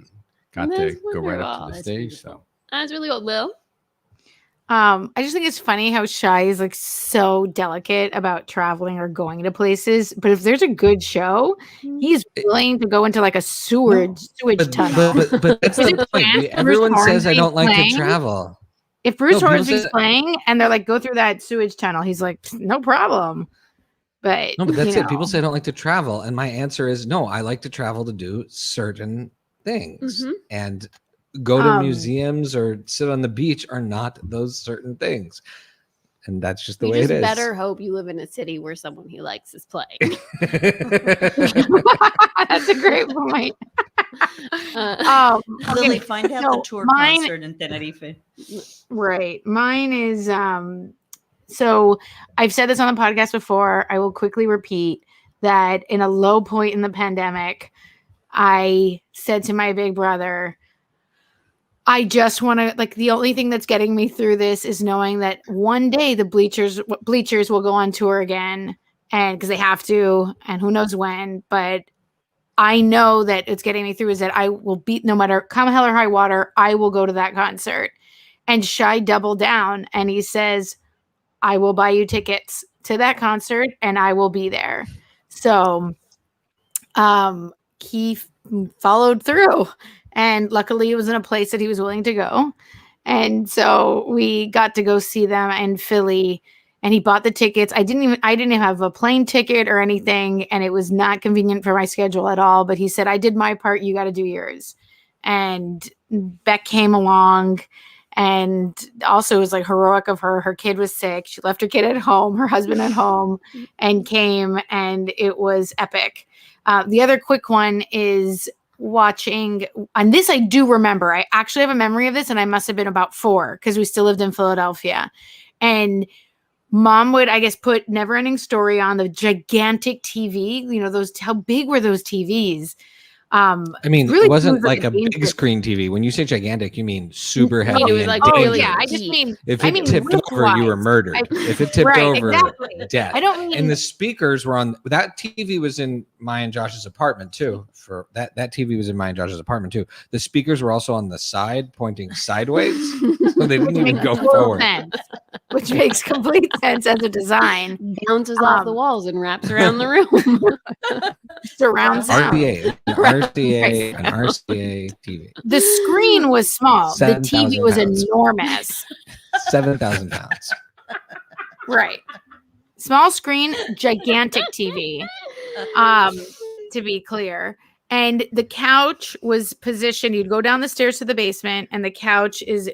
Got That's to go right up to wonderful. the That's stage. beautiful. That's really old, Lil. I just think it's funny how Shai is like so delicate about traveling or going to places. But if there's a good show, he's willing to go into like a sewage tunnel. But that's Is the it point. planned? Everyone Bruce says I Hornsby's don't like playing? to travel. If Bruce No, people Hornsby's say- playing and they're like, go through that sewage tunnel, he's like, no problem. But No, but that's you it. People know. say I don't like to travel, and my answer is no. I like to travel to do certain things, Mhm. and go to Um, museums or sit on the beach are not those certain things, and that's just the You way just it is. better hope you live in a city where someone he likes is playing. That's a great point. Okay, Lily, find out the so tour mine- concert in Tenerife. right. Mine is so I've said this on the podcast before. I will quickly repeat that in a low point in the pandemic, I said to my big brother, I just want to, like, the only thing that's getting me through this is knowing that one day the bleachers will go on tour again, and because they have to, and who knows when, but I know that it's getting me through is that I will beat, no matter come hell or high water, I will go to that concert. And Shai doubled down and he says, I will buy you tickets to that concert and I will be there. So he followed through, and luckily it was in a place that he was willing to go. And so we got to go see them in Philly, and he bought the tickets. I didn't even have a plane ticket or anything, and it was not convenient for my schedule at all. But he said, I did my part, you got to do yours. And Beck came along, and also it was like heroic of her. Her kid was sick. She left her kid at home, her husband at home, and came, and it was epic. The other quick one is watching, and this I do remember. I actually have a memory of this, and I must have been about 4 because we still lived in Philadelphia. And Mom would, I guess, put Never Ending Story on the gigantic TV. You know, those, how big were those TVs? I mean, really it wasn't was like like a a big dangerous- screen TV. When you say gigantic, you mean super heavy. it was and like Oh really yeah, I dangerous. just mean If I it mean tipped over, you were width-wise. murdered. If it tipped Right, over, exactly. death. I don't mean And the speakers were on. That TV was in Maya and Josh's apartment too. For that TV was in Maya and Josh's apartment too. The speakers were also on the side, pointing sideways, so they didn't even makes go total forward. sense, which makes complete sense as a design. Bounces off the walls and wraps around the room. Surround sound. RCA, an RCA TV, The screen was small. The 7,000 TV was pounds. enormous. 7,000 pounds. Right. Small screen, gigantic TV. To be clear. And the couch was positioned. You'd go down the stairs to the basement, and the couch is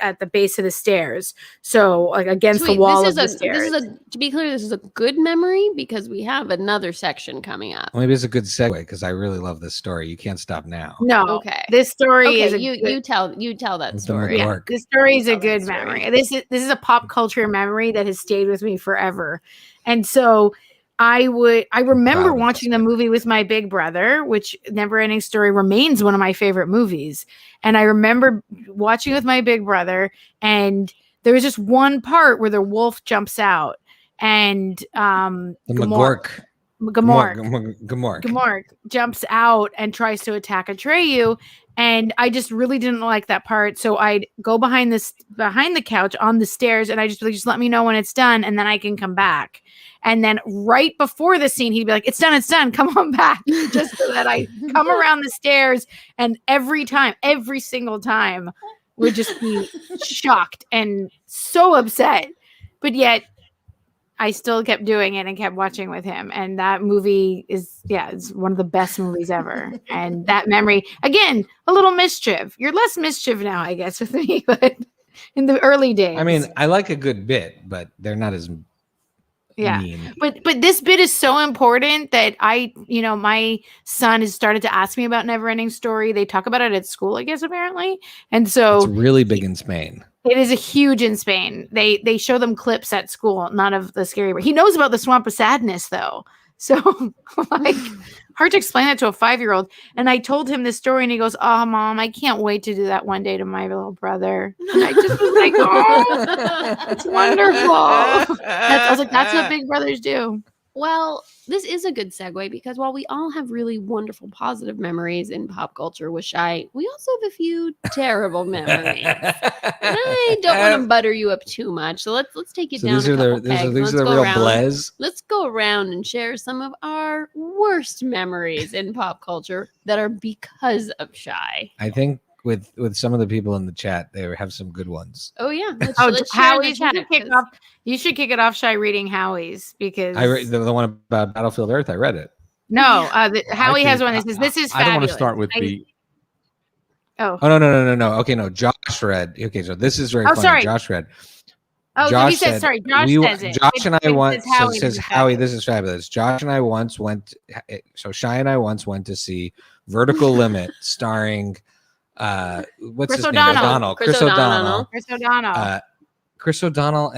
at the base of the stairs. So, like against the wall of the stairs. To be clear, this is a good memory because we have another section coming up. Well, maybe it's a good segue because I really love this story. You can't stop now. No, Okay. This story is you tell that With the story. McGork. this story is a Tell that good story. memory. This is a pop culture memory that has stayed with me forever. And so I remember proud of watching this. the movie with my big brother, which Never Ending Story remains one of my favorite movies. And I remember watching with my big brother, and there was just one part where the wolf jumps out, and The Gamork Gamork. jumps out and tries to attack Atreyu. And I just really didn't like that part. So I'd go behind the couch on the stairs, and I just let me know when it's done, and then I can come back. And then right before the scene, he'd be like, it's done, come on back. Just so that I come around the stairs, and every single time would just be shocked and so upset. But yet I still kept doing it and kept watching with him. And that movie is one of the best movies ever. And that memory, again, a little mischief. You're less mischief now, I guess, with me, but in the early days. I mean, I like a good bit, but they're not as mean. But this bit is so important that my son has started to ask me about Never Ending Story. They talk about it at school, I guess, apparently. And so It's really big in Spain. it is a huge in Spain. They show them clips at school, none of the scary. He knows about the Swamp of Sadness, though. So, like, hard to explain that to a 5-year-old. And I told him this story, and he goes, "Oh, Mom, I can't wait to do that one day to my little brother." And I just was like, "Oh, it's wonderful." I was like, "That's what big brothers do." Well, this is a good segue because while we all have really wonderful positive memories in pop culture with Shai, we also have a few terrible memories. And I don't want to butter you up too much, so let's take it So down. these are Let's the go real around. blez. Let's go around and share some of our worst memories in pop culture that are because of Shai. I think with some of the people in the chat, they have some good ones. Oh yeah, let's share in the Howie's. chat, You should kick it off, Shai, reading Howie's, because I read the one about Battlefield Earth. I read it. no, Howie has think- one that says, "This is I don't want fabulous." to start with the. Oh, Oh no. Okay, no. Josh read. Okay, so this is very Oh, funny. sorry. Josh read. so Josh he says, said, "Sorry, Josh says it." Josh and I once says is Howie, fabulous. this is fabulous. Josh and I once went. So Shai and I once went to see Vertical Limit, starring what's Chris his O'Donnell. name? O'Donnell. Chris Chris O'Donnell. O'Donnell. Chris O'Donnell. Chris O'Donnell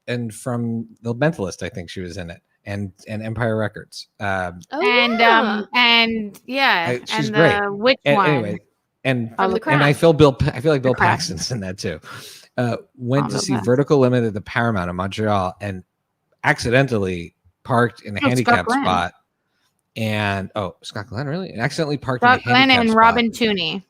and from The Mentalist, I think she was in it, and Empire Records. Oh, and yeah. She's and great. the which And one? anyway, and From The and I Craft. feel like Bill The Craft. Paxton's in that too. Went to Bill see Paxton. Vertical Limit at the Paramount in Montreal and accidentally parked in a Scott handicap Glenn. spot. And Scott Glenn, really? And accidentally parked Scott in a Glenn handicap and spot. Robin Tooney.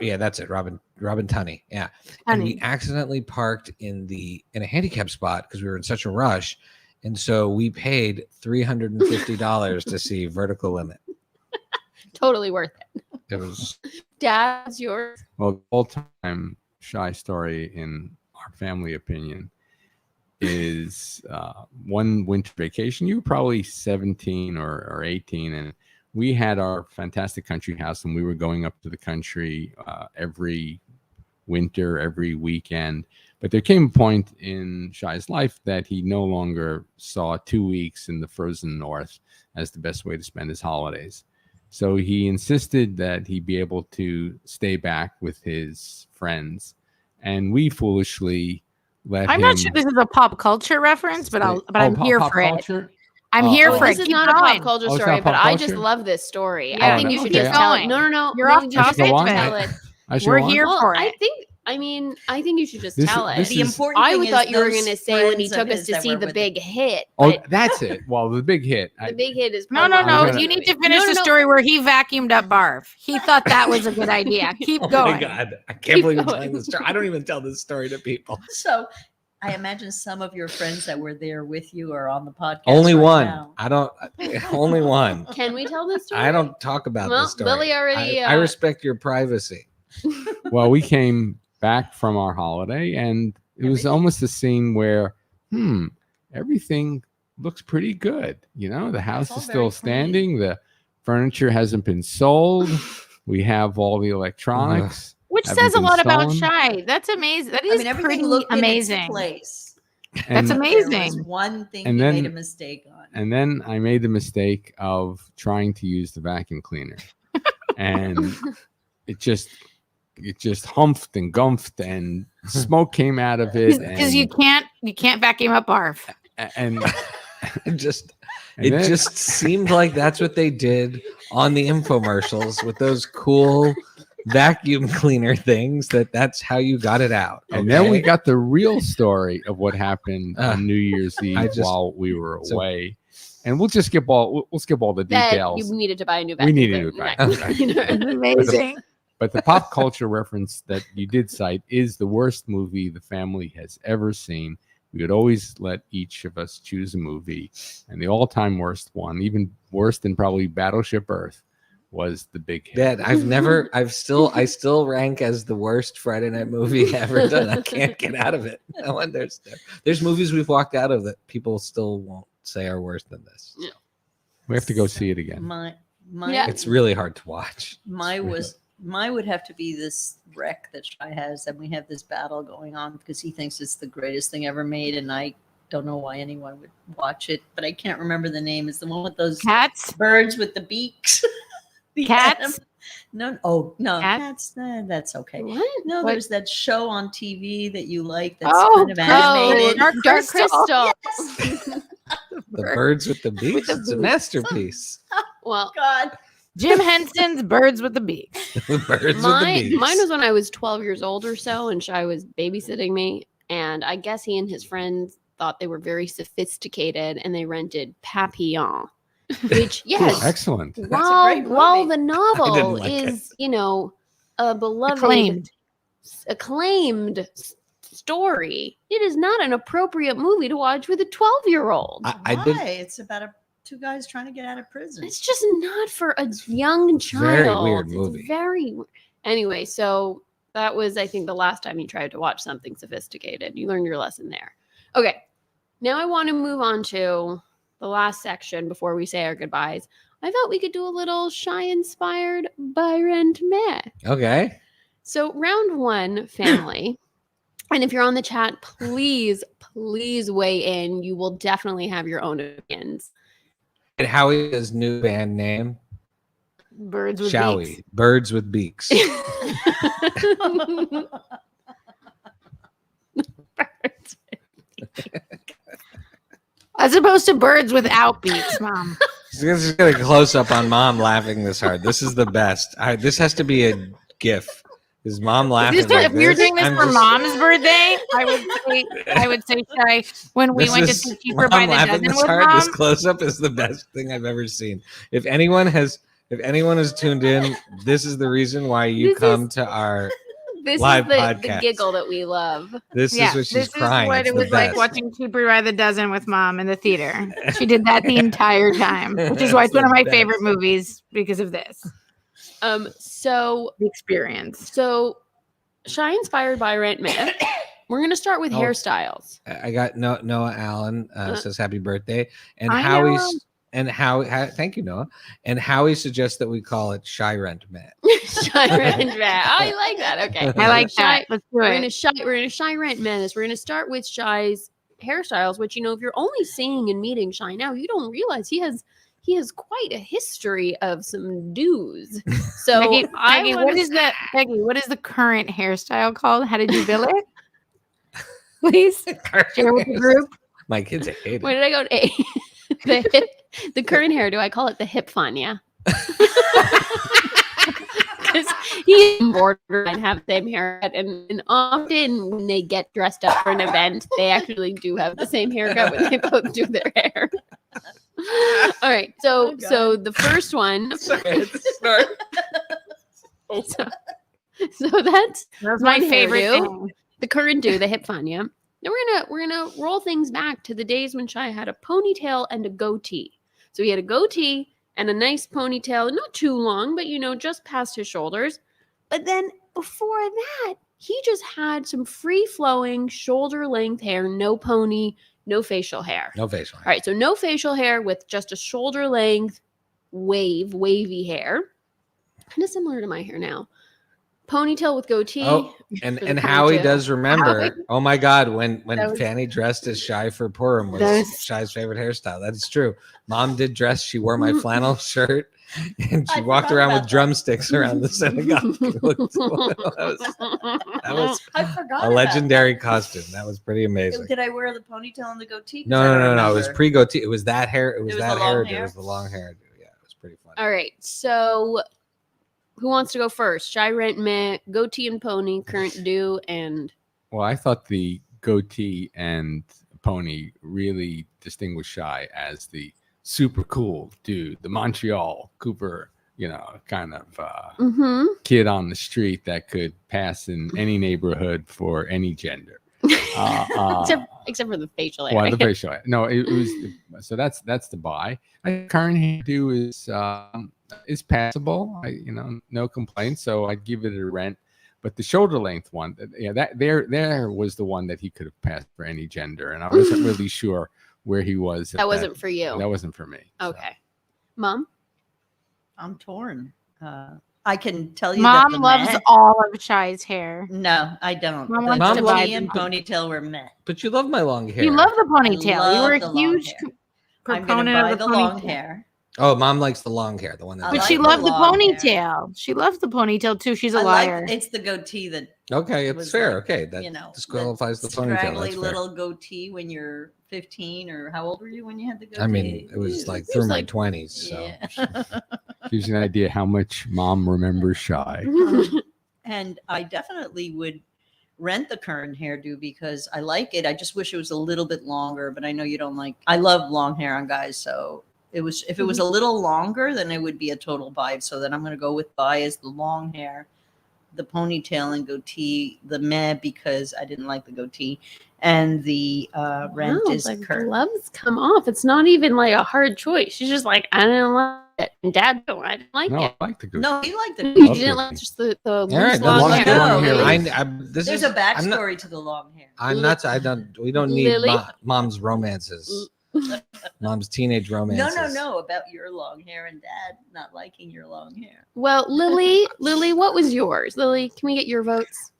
Yeah, that's it. Robin Tunney. Yeah. And we accidentally parked in a handicap spot because we were in such a rush. And so we paid $350 to see Vertical Limit. Totally worth it. It was Dad's yours. Well, the all-time Shai story in our family opinion is one winter vacation. You were probably 17 or 18, and we had our fantastic country house, and we were going up to the country every winter, every weekend. But there came a point in Shai's life that he no longer saw 2 weeks in the frozen north as the best way to spend his holidays. So he insisted that he be able to stay back with his friends. And we foolishly let I'm him. not sure this is a pop culture reference, but I'm here for it. I'm here Oh, for This it. is Keep not a going. pop culture Oh, it's story, not but pop I just culture? love this story. Yeah, I think no, you should okay. just tell it. Going. No. You're no, off you topic, should but- tell it. I should We're want- here Well, for I it. think you should just This- tell it. this The is- important I thing would is thought you were those going to say when he friends of took us his to that see were the with big hit. Oh, But that's it. Well, the big hit. the big hit is No. probably gonna- You need to finish the story where he vacuumed up barf. He thought that was a good idea. Keep Oh going. my God. I can't Keep believe you're going. telling this story. I don't even tell this story to people. So I imagine some of your friends that were there with you are on the podcast. Only right one. now. I don't. Only one. Can we tell this story? I don't talk about Well, this story. Billy already, I respect your privacy. Well, we came back from our holiday, and it was almost a scene where, everything looks pretty good. You know, the house all is very still clean. standing. The Furniture hasn't been sold. We have all the electronics. Which haven't says a been lot about stolen. Shai. That's amazing. That I is mean, everything pretty looked in its amazing. place. And, That's There amazing. was one thing And you made then- a mistake on. and then I made the mistake of trying to use the vacuum cleaner, and it just humphed and gumphed, and smoke came out of it. Because you can't vacuum up barf. and It just And it then- just seemed like that's what they did on the infomercials with those cool vacuum cleaner things. That's how you got it out. And then we okay? got the real story of what happened on New Year's Eve while we were so- away. And we'll just skip all the That details. you needed to buy a new We vacuum needed cleaner. a vacuum It's amazing. But the pop culture reference that you did cite is the worst movie the family has ever seen. We would always let each of us choose a movie, and the all-time worst one, even worse than probably Battleship Earth, was The Big Hit. That I still rank as the worst Friday night movie ever done. I can't get out of it. No one, there's movies we've walked out of that people still won't say are worse than this. We have to go see it again. My Yeah. It's really hard to watch. Mine would have to be this wreck that Shai has, and we have this battle going on because he thinks it's the greatest thing ever made, and I don't know why anyone would watch it, but I can't remember the name. It's the one with those Cats? birds with the beaks. The Cats? No, oh no, Cats? cats. That's okay. What? No, What? there's that show on TV that you like that's Oh, kind of animated. Dark Crystal. The Birds with the Beaks. It's a masterpiece. Well, God. Jim Henson's Birds with the Beaks. The Birds with the mine Beaks. was when I was 12 years old or so, and Shai was babysitting me. And I guess he and his friends thought they were very sophisticated, and they rented Papillon, which yes, Excellent. while great while movie. the novel like is a beloved Acclaimed. story, it is not an appropriate movie to watch with a 12-year-old. I Why? did. It's about two guys trying to get out of prison. It's just not for a young child. Very weird It's movie. Anyway, so that was, I think, the last time you tried to watch something sophisticated. You learned your lesson there. Okay, now I want to move on to the last section before we say our goodbyes. I thought we could do a little Shai-inspired by rent meh. Okay. So round one, family. And if you're on the chat, please weigh in. You will definitely have your own opinions. And Howie's new band name, Birds with shall Beaks. we? Birds with Beaks. As opposed to birds without beaks, Mom. Just get a close up on Mom laughing this hard. This is the best. This has to be a GIF. Is Mom laughing? If we were doing this I'm for just- Mom's birthday, I would say, Shai, when we This went to is- see Cheaper by Mom the laughing Dozen this with hard, Mom. This close up is the best thing I've ever seen. If anyone has tuned in, this is the reason why you This come to our. This Live is the podcast. giggle that we love. This is what she's this crying. is what It's it the was like best. watching Cheaper by the Dozen with Mom in the theater. She did that the entire time, which is why it's That's one of the my best. favorite movies because of this So the experience. Shai inspired by rent meh. We're gonna start with Oh. hairstyles. I got Noah Allen says happy birthday, and I thank you, Noah. And Howie suggests that we call it Shy Rent Met. Shai rent meh. Oh, I like that. Okay. I like Shai- that. Let's do We're gonna it. Shai rent menace. We're gonna start with Shai's hairstyles, which if you're only seeing and meeting Shai now, you don't realize he has quite a history of some does. So Becky, wanna what is what is the current hairstyle called? How did you bill it? Please share with the group. My kids hate it. Where did I go? The current hair. Do I call it the hip Fanya? Because he and borderline have the same haircut, and often when they get dressed up for an event, they actually do have the same haircut when they both do their hair. All right, so the first one. Sorry, it's snort. So that's That's my my favorite hairdo. thing. the current do, the hip Fanya. Now we're gonna roll things back to the days when Shai had a ponytail and a goatee. So he had a goatee and a nice ponytail, not too long, but just past his shoulders. But then before that, he just had some free flowing shoulder length hair, no pony, no facial hair. No facial All hair. right, so no facial hair with just a shoulder length wavy hair, kind of similar to my hair now. Ponytail with goatee. Oh, for the and Howie ponytail. does remember. Oh my God, when That was- Fanny dressed as Shai for Purim was That's- Shai's favorite hairstyle. That is true. Mom did dress. She wore my flannel shirt, and she I walked forgot around with about that. drumsticks around the synagogue. that was I forgot a legendary costume. That was pretty amazing. Did I wear the ponytail and the goatee? 'Cause No, I no, don't no, no. It was remember. pre goatee. It was that hair. It was was that the long hairdo. It hair? was the long hairdo. Yeah, it was pretty funny. All right. So who wants to go first? Shai, rent, meh, goatee and pony, current do, and Well, I thought the goatee and pony really distinguished Shai as the super cool dude, the Montreal Cooper, kind of kid on the street that could pass in any neighborhood for any gender. except for the facial hair. Well, the facial hair. No, it was so that's the buy. Current hairdo is passable. No complaints. So I'd give it a rent. But the shoulder length one, that there was the one that he could have passed for any gender, and I wasn't really sure where he was. That wasn't for you. That wasn't for me. so. Okay. Mom? I'm torn. I can tell you Mom that the loves meh- all of Shai's hair. No, I don't. Mom The wants to buy goatee and them. ponytail were meh. But you love my long hair. You love the ponytail. love You were the a long huge hair. proponent I'm gonna buy of the the long ponytail. hair. Oh, Mom likes the long hair. The one that. I But like she the loved the long hair. ponytail. She loves the ponytail too. She's a I liar. like it's the goatee that Okay, it's was fair. like, Okay, that disqualifies the ponytail. straggly That's fair. little goatee when you're 15 or how old were you when you had the goatee? I mean, it was like through my 20s. So yeah. Gives you an idea how much Mom remembers Shai. And I definitely would rent the current hairdo because I like it. I just wish it was a little bit longer, but I know you don't like. I love long hair on guys, so if it was a little longer, then it would be a total buy. So then I'm going to go with buy as the long hair, the ponytail and goatee, the meh because I didn't like the goatee, and the rent Wow, is the current. gloves come off. It's not even like a hard choice. She's just like, I didn't like it. And Dad, I didn't like No, it. I like the goatee. No, he liked the You Love didn't goatee. like just the all loose right, long that's hair. long hair. This There's is, a backstory to the long hair. I'm not. I don't. We don't need Lily? Mom's romances. Mom's teenage romances. No, about your long hair and Dad not liking your long hair. Well, Lily, what was yours? Lily, can we get your votes?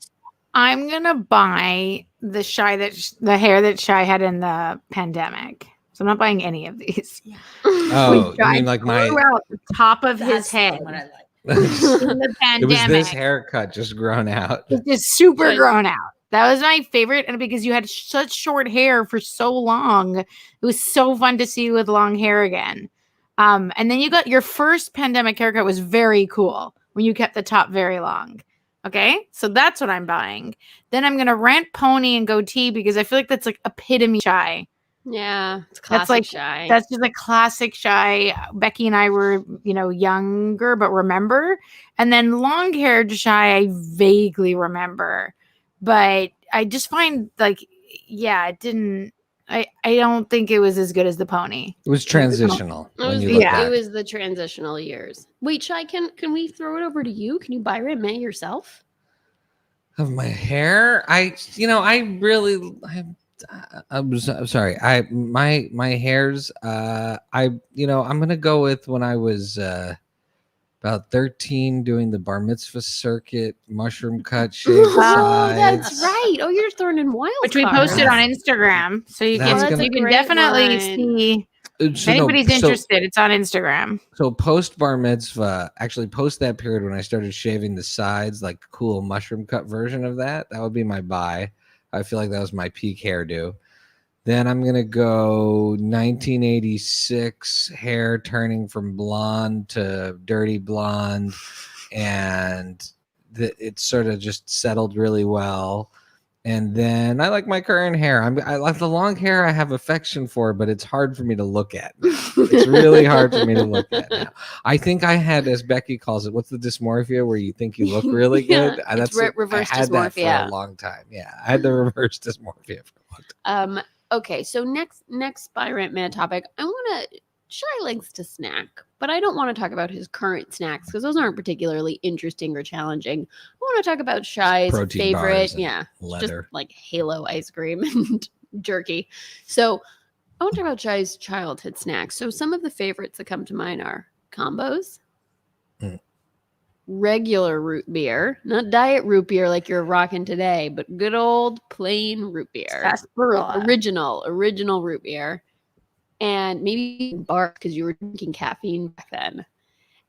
I'm gonna buy the the hair that Shai had in the pandemic. So I'm not buying any of these. Oh, When you Shai mean like my? grew out the top of his That's the head one I like. in the It pandemic. was this haircut just grown out. It's just super Good. grown out. That was my favorite, and because you had such short hair for so long, it was so fun to see you with long hair again. And then you got your first pandemic haircut was very cool when you kept the top very long. Okay, so that's what I'm buying. Then I'm gonna rent pony and goatee because I feel like that's like epitome Shai. Yeah, it's classic like- Shai. That's just a classic Shai. Becky and I were, younger, but remember. And then long haired Shai, I vaguely remember, but I just find it didn't. I don't think it was as good as the pony. It was transitional. It was, when you the, look yeah. back. it was the transitional years. Wait, Shai, can we throw it over to you? Can you buy it May yourself? Of my hair, I'm sorry. My hairs. I'm gonna go with when I was about 13 doing the bar mitzvah circuit, mushroom cut, shaved Oh, sides. that's right. Oh, you're throwing in wild Which we cards. posted on Instagram, so you That's can gonna- you can Great definitely line. see. So If anybody's interested, it's on Instagram. So post bar mitzvah, actually post that period when I started shaving the sides, like cool mushroom cut version of that. That would be my buy. I feel like that was my peak hairdo. Then I'm gonna go 1986 hair turning from blonde to dirty blonde, and it sort of just settled really well. And then I like my current hair. I like the long hair. I have affection for, but it's hard for me to look at. It's really hard for me to look at now. I think I had, as Becky calls it, what's the dysmorphia where you think you look really Yeah, good? it's reverse I had that for dysmorphia. a long time. Yeah, I had the reverse dysmorphia for a long time. Okay, so next buy rent man topic. I want to. Shai likes to snack, but I don't want to talk about his current snacks because those aren't particularly interesting or challenging. I want to talk about Shai's Protein bars favorite, and just leather. like Halo ice cream and jerky. So I want to talk about Shai's childhood snacks. So some of the favorites that come to mind are combos, Mm. regular root beer, not diet root beer like you're rocking today, but good old plain root beer, Sarsaparilla. original root beer, and maybe bark because you were drinking caffeine back then,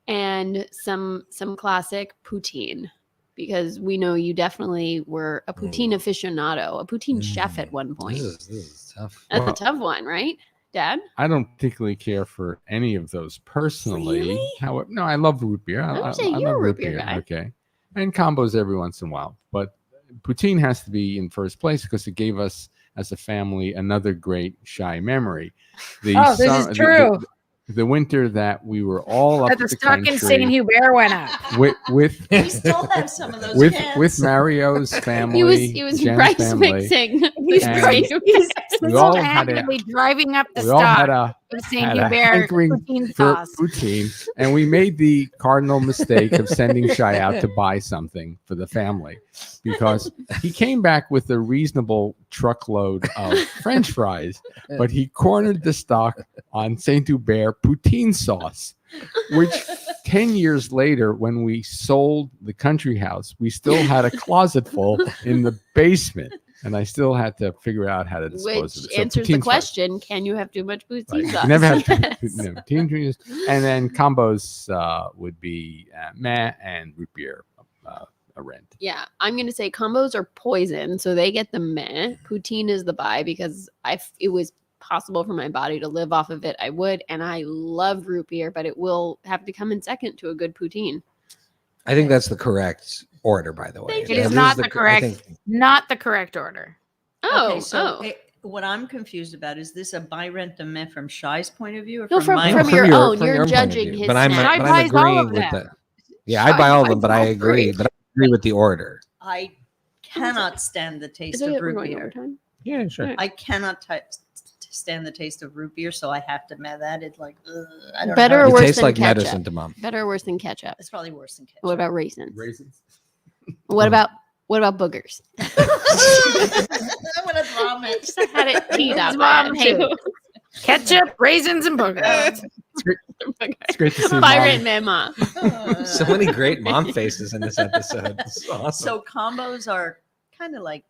and some classic poutine, because we know you definitely were a poutine aficionado, a poutine chef at one point. This is tough. That's Well, a tough one, right, Dad? I don't particularly care for any of those personally. Really? However, no, I love root beer. I I would say love you're a root beer guy. Okay, and combos every once in a while, but poutine has to be in first place because it gave us as a family another great Shai memory. This is true. The winter that we were all up That at the the stock in St. country Hubert went up. with We still have some of those with cans. Mario's family. He was Jen's price family. mixing. He's And he's we all had single-handedly driving up the We all had stock a of St. had a Hubert hankering poutine for sauce. poutine, and we made the cardinal mistake of sending Shai out to buy something for the family because he came back with a reasonable truckload of French fries, but he cornered the stock on Saint Hubert poutine sauce, which 10 years later, when we sold the country house, we still had a closet full in the basement. And I still had to figure out how to dispose of Which it. So answers the poutine sauce. question: can you have too much poutine Right. You sauce? can never have Yes. poutine juice. And then combos would be meh and root beer a rent. Yeah, I'm gonna say combos are poison, so they get the meh. Poutine is the buy because if it was possible for my body to live off of it, I would. And I love root beer, but it will have to come in second to a good poutine. I think that's the correct order, by the way. Thank It you. is That not the the cor- I correct, think- not the correct order. Oh, Okay, so oh. what I'm confused about is this a buy rent a meh from Shai's point of view or No, from my from point your of view? own. from You're your own point of judging view. his But I'm, snack. Shai but buys I'm all agreeing of with them. that. Yeah, I Shai buy all of buys them, but I all agree. three. But I agree with the order. I cannot stand the taste Is of it we're root going beer. overtime? Yeah, sure. I cannot stand the taste of root beer, so I have to meh that. It's like, I don't Better know. or It worse tastes than like ketchup? medicine to mom. Better or worse than ketchup? It's probably worse than ketchup. What about raisins? Raisins. What about boogers? I want to vomit. Just had it teed His up. mom hates Ketchup, raisins, and boogers. It's great to see Byron mom. Mema. So many great mom faces in this episode. It's awesome. So combos are kind of like,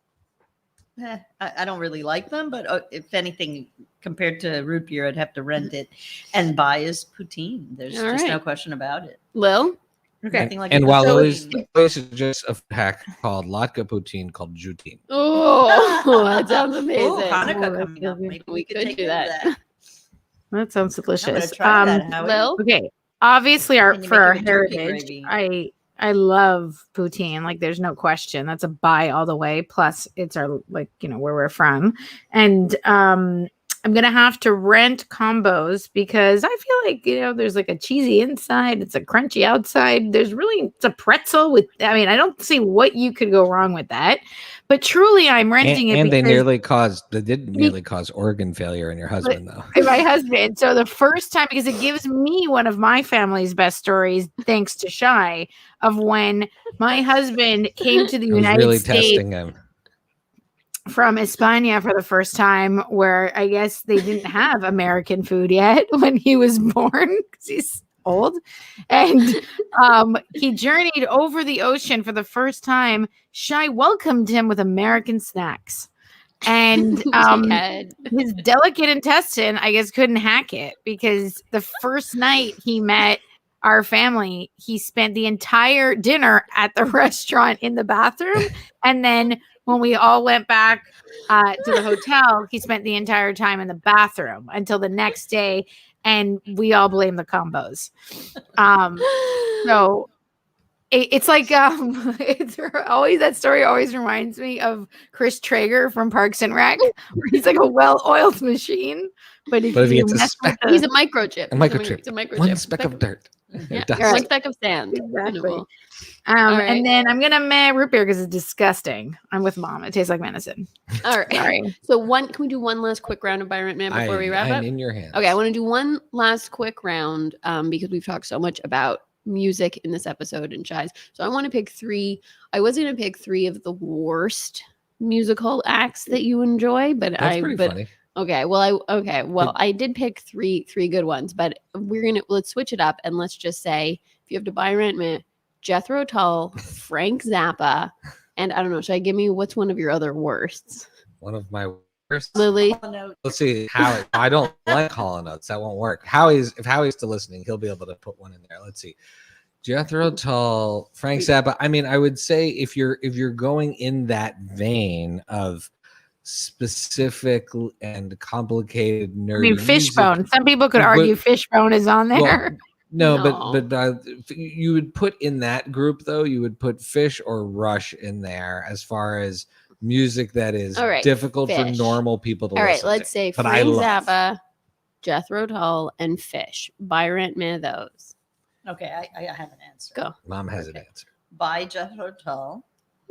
I don't really like them, but if anything, compared to root beer, I'd have to rent it. And buy is poutine. There's All just no right. question about it. Lil? Okay. Nothing like And a while poutine. Lily's is just a hack called Latka Poutine called Jutine. Oh, that sounds amazing. Ooh, Hanukkah Oh, coming up. Maybe we could could take do care of that. That sounds I'm gonna delicious. try that. Howie. Lil? Okay. Obviously, Can you for make our it with turkey heritage, gravy? I love poutine. Like, there's no question. That's a buy all the way. Plus, it's our where we're from, and I'm gonna have to rent combos because I feel like there's like a cheesy inside, it's a crunchy outside. It's a pretzel with. I mean, I don't see what you could go wrong with that. But truly, I'm renting it And they because did nearly cause organ failure in your husband, though. my husband. So the first time, because it gives me one of my family's best stories, thanks to Shai, of when my husband came to the I was United really States testing him. from España for the first time, where I guess they didn't have American food yet when he was born because he's old. And he journeyed over the ocean for the first time. Shai welcomed him with American snacks. And his delicate intestine, I guess, couldn't hack it because the first night he met our family, he spent the entire dinner at the restaurant in the bathroom. And then when we all went back to the hotel, he spent the entire time in the bathroom until the next day. And we all blame the combos. So it's like it's always, that story always reminds me of Chris Traeger from Parks and Rec, where he's like a well-oiled machine, but if he you gets a mess with He's a microchip. microchip. He's a microchip. One speck of dirt. Yeah, Dust. one speck of sand. Exactly. Wonderful. right. And then I'm gonna meh root beer because it's disgusting. I'm with mom. It tastes like medicine. All right. Sorry. So can we do one last quick round of Byron Man before we wrap I'm up? in your hands. Okay, I want to do one last quick round because we've talked so much about music in this episode and Shai's. So I want to pick three. I was going to pick three of the worst musical acts that you enjoy, but That's pretty funny. Okay. Well, I did pick three good ones, but let's switch it up and let's just say if you have to buy rent me, Jethro Tull, Frank Zappa, and I don't know. Should I give me what's one of your other worsts? One of my worst. Lily. Let's see. Howie. I don't like Hall and Oates. That won't work. If Howie's still listening, he'll be able to put one in there. Let's see. Jethro Tull, Frank Zappa. I mean, I would say if you're going in that vein of specific and complicated nerdy I mean, Fishbone. music, Some people could argue Fishbone is on there. well, no, No. but you would put in that group though. You would put Fish or Rush in there as far as music that is All right, difficult for Fish. normal people to All right, listen let's to. say But Frank love- Zappa, Jethro Tull, and Fish. Buy rent me those. Okay, I have an answer. Go. Mom has an Okay. answer. By Jethro Tull.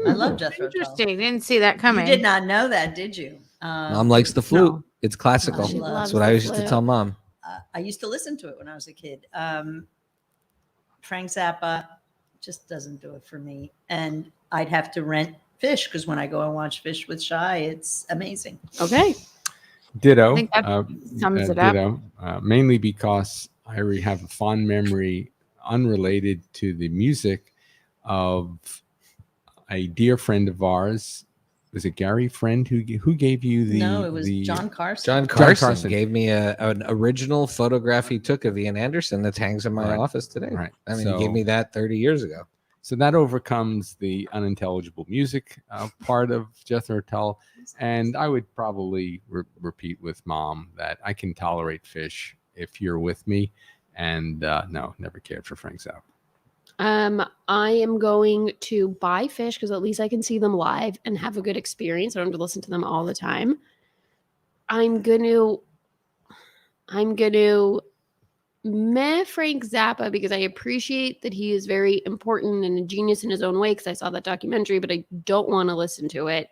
I love Jethro Tull. Interesting. Didn't see that You coming. did not know that, did you? Mom likes the flute. no. It's classical. She That's loves what I the used to flute. tell Mom. I used to listen to it when I was a kid. Frank Zappa just doesn't do it for me. And I'd have to rent Fish because when I go and watch Fish with Shai, it's amazing. Okay. Ditto. I think that sums it up. Ditto. Mainly because I already have a fond memory unrelated to the music of a dear friend of ours. Was it Gary Friend who gave you the? No, it was the, John Carson. John Carson, Carson. gave me an original photograph he took of Ian Anderson that hangs in my Right. office today. Right. I mean, So- he gave me that 30 years ago. So that overcomes the unintelligible music part of Jethro Tull. And I would probably repeat with Mom that I can tolerate Fish if you're with me. And no, never cared for Frank Zappa. I am going to buy Fish because at least I can see them live and have a good experience. I don't have to listen to them all the time. I'm gonna meh Frank Zappa because I appreciate that he is very important and a genius in his own way because I saw that documentary, but I don't want to listen to it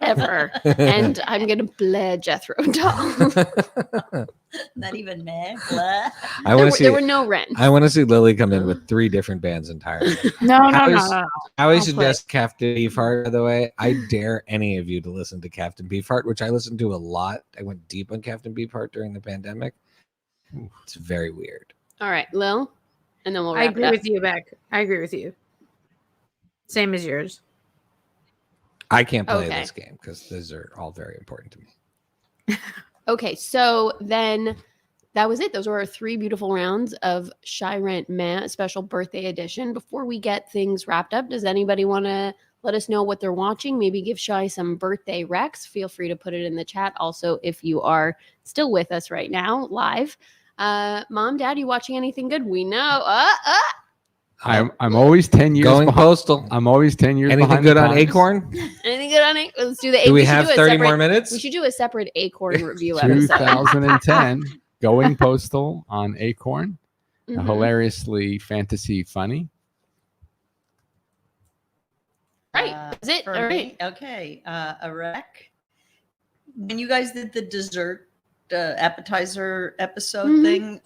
ever. And I'm gonna bleh Jethro Tull. Not even meh. Blah. I want to see. There were no rents. I want to see Lily come in with 3 different bands entirely. No. I I'll suggest Captain Beefheart, by the way. I dare any of you to listen to Captain Beefheart, which I listened to a lot. I went deep on Captain Beefheart during the pandemic. It's very weird. All right, Lil, and then we'll I wrap agree it up. with you, Beck. I agree with you. Same as yours. I can't play Okay. this game because those are all very important to me. Okay, so then that was it. Those were our 3 beautiful rounds of Shy Rent Meh special birthday edition. Before we get things wrapped up, does anybody want to let us know what they're watching? Maybe give Shy some birthday recs. Feel free to put it in the chat. Also, if you are still with us right now, live. Mom, Dad, you watching anything good? We know. I'm always 10 years Going behind. postal. I'm always 10 years Anything behind good the on times. Acorn? Anything good on it? Let's do the. Do we should have do a 30 more separate- minutes? We should do a separate Acorn review episode. 2010, Going Postal on Acorn. Mhm. Hilariously fantasy funny. Right. Is it? For All me? right. Okay. A rec. When you guys did the dessert appetizer episode Mhm. thing,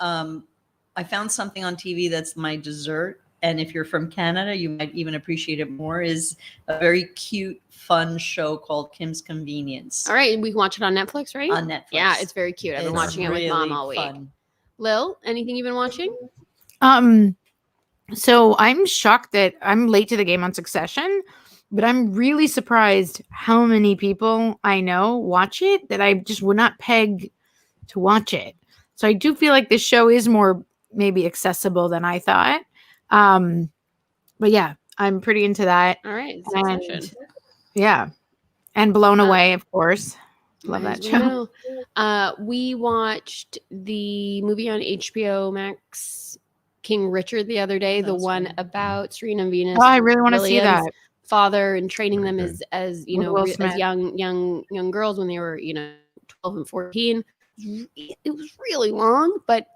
I found something on TV that's my dessert. And if you're from Canada, you might even appreciate it more. Is a very cute, fun show called Kim's Convenience All right. We can watch it on Netflix, right? on Netflix. Yeah, it's very cute. I've been It's watching it with Mom really all week. fun. Lil, anything you've been watching? So I'm shocked that I'm late to the game on Succession, but I'm really surprised how many people I know watch it that I just would not peg to watch it. So I do feel like this show is more maybe accessible than I thought. But yeah, I'm pretty into that. All right. And Succession. yeah. And Blown Away, of course. Love that As we show. know. We watched the movie on HBO Max, King Richard, the other day. The That's one right. about Serena and Venus. Oh, I really want to see Williams' that. father and training them Very as you With know Will as Smith. young girls when they were 12 and 14. It was really long, but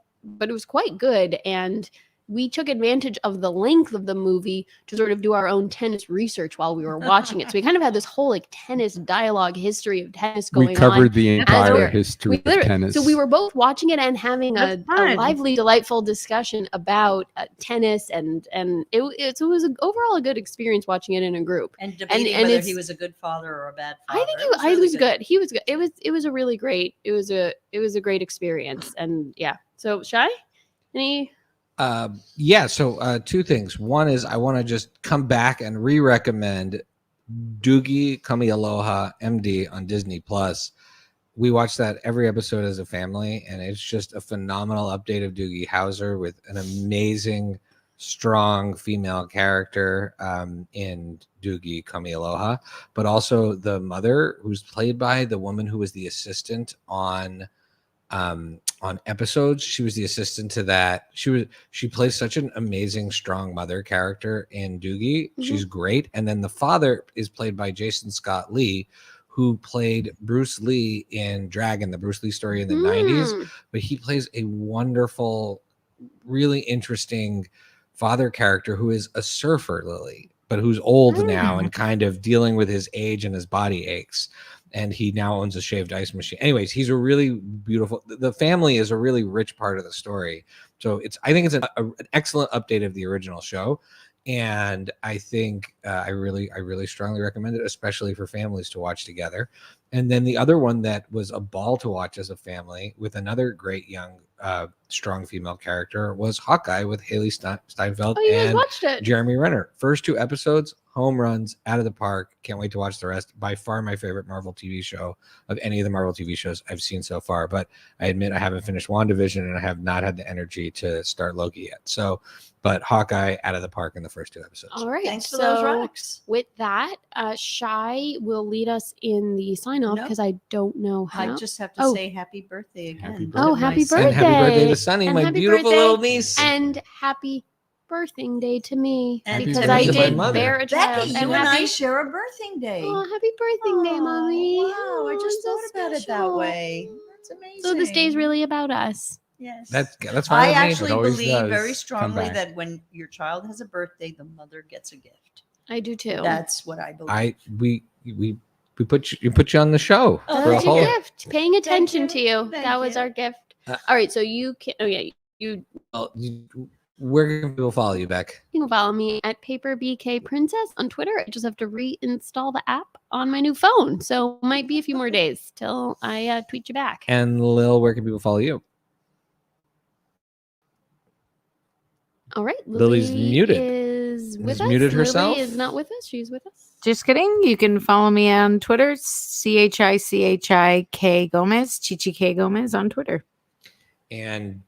it was quite good. And we took advantage of the length of the movie to sort of do our own tennis research while we were watching it. So we kind of had this whole like tennis dialogue history of tennis going We covered on. the as entire we're- history we of literally- tennis. So we were both watching it and having a That's fun. lively, delightful discussion about tennis, and it was overall a good experience watching it in a group. And debating and whether it's- he was a good father or a bad father. I think It he really was good. He was good. It was a really great. It was a great experience, and yeah. So Shai, any? So two things. One is I want to just come back and re-recommend Doogie Kami Aloha MD on Disney Plus. We watch that every episode as a family, and it's just a phenomenal update of Doogie Howser with an amazing, strong female character in Doogie Kami Aloha, but also the mother, who's played by the woman who was the assistant on episodes. She was the assistant to that. She plays such an amazing, strong mother character in Doogie. She's great. And then the father is played by Jason Scott Lee, who played Bruce Lee in Dragon, the Bruce Lee story in the 90s. But he plays a wonderful, really interesting father character who is a surfer, Lily, but who's old now and kind of dealing with his age and his body aches. And he now owns a shaved ice machine. Anyways, he's a really beautiful. The family is a really rich part of the story. So I think it's an excellent update of the original show, and I think I really strongly recommend it, especially for families to watch together. And then the other one that was a ball to watch as a family with another great young, strong female character was Hawkeye with Haley Steinfeld Oh, you guys and watched it. Jeremy Renner. First 2 episodes, home runs, out of the park. Can't wait to watch the rest. By far my favorite Marvel TV show of any of the Marvel TV shows I've seen so far. But I admit I haven't finished WandaVision, and I have not had the energy to start Loki yet. So, but Hawkeye out of the park in the first 2 episodes. All right. Thanks for so those rocks. with that, Shai will lead us in the sign off Nope. because I don't know how. I just have to Oh. say happy birthday again. Happy Oh, birthday. happy And happy birthday birthday. to Sunny, And my happy beautiful birthday. little niece. And happy birthing day to me And because to I me. did My mother. bear a child. Becky, you and I share a birthing day. Oh, happy birthing day, Oh, mommy! Wow, I Oh, just so thought about it that special. way. That's amazing. So this day is really about us. yes. That's fine. I with me. actually It always believe does very come strongly back. that when your child has a birthday, the mother gets a gift. I do too. That's what I believe. we put you on the show Oh, for a That's thank your whole. gift. Paying attention you. to you. Thank That was you. our gift. Uh, All right, so you can. Oh yeah, you Where can people follow you, Beck? You can follow me at PaperBKPrincess on Twitter. I just have to reinstall the app on my new phone. So might be a few more days till I tweet you back. And Lil, where can people follow you? All right. Lily's Lily muted. Is with Has us. muted herself? Lily is not with us. She's with us. Just kidding. You can follow me on Twitter, CHICHIK Gomez, Chichi K Gomez on Twitter. And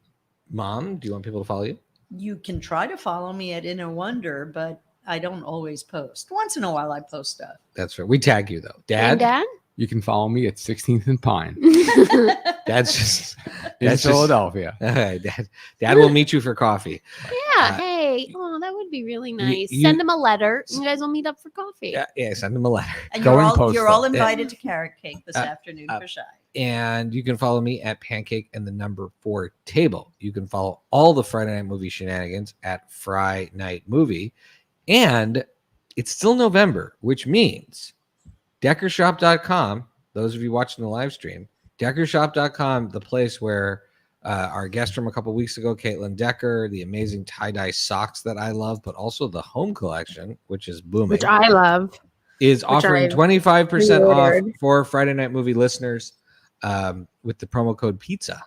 Mom, do you want people to follow you? You can try to follow me at Inner Wonder, but I don't always post. Once in a while, I post stuff. That's right. We tag you though. And Dad? Dad? You can follow me at 16th and Pine Dad's just in That's just- Philadelphia. Dad will meet you for coffee. Yeah. Hey. Oh, that would be really nice. you- Send him a letter. You guys will meet up for coffee. Yeah, send him a letter. And Go you're and all, post you're all them. invited to Carrot Cake this afternoon uh, for Shai. And you can follow me at Pancake and the number 4 table. You can follow all the Friday Night Movie shenanigans at Fry Night Movie. And it's still November, which means Deckershop.com, those of you watching the live stream, Deckershop.com, the place where our guest from a couple weeks ago, Caitlin Decker, the amazing tie-dye socks that I love, but also the home collection, which is booming. Which I love. Is offering I've 25% off pre-ordered. for Friday Night Movie listeners with the promo code pizza.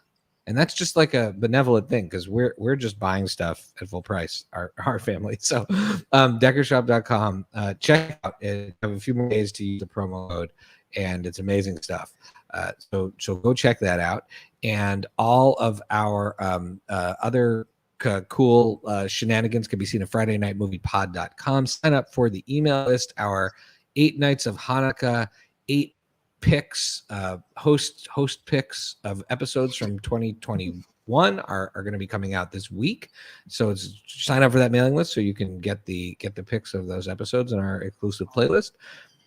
And that's just like a benevolent thing because we're just buying stuff at full price, our family. So Deckershop.com, check out it. Have a few more days to use the promo code, and it's amazing stuff. So go check that out. And all of our other cool shenanigans can be seen at FridayNightMoviePod.com. Sign up for the email list. Our 8 nights of Hanukkah, 8 picks, host picks of episodes from 2021 are going to be coming out this week. So sign up for that mailing list so you can get the picks of those episodes in our exclusive playlist.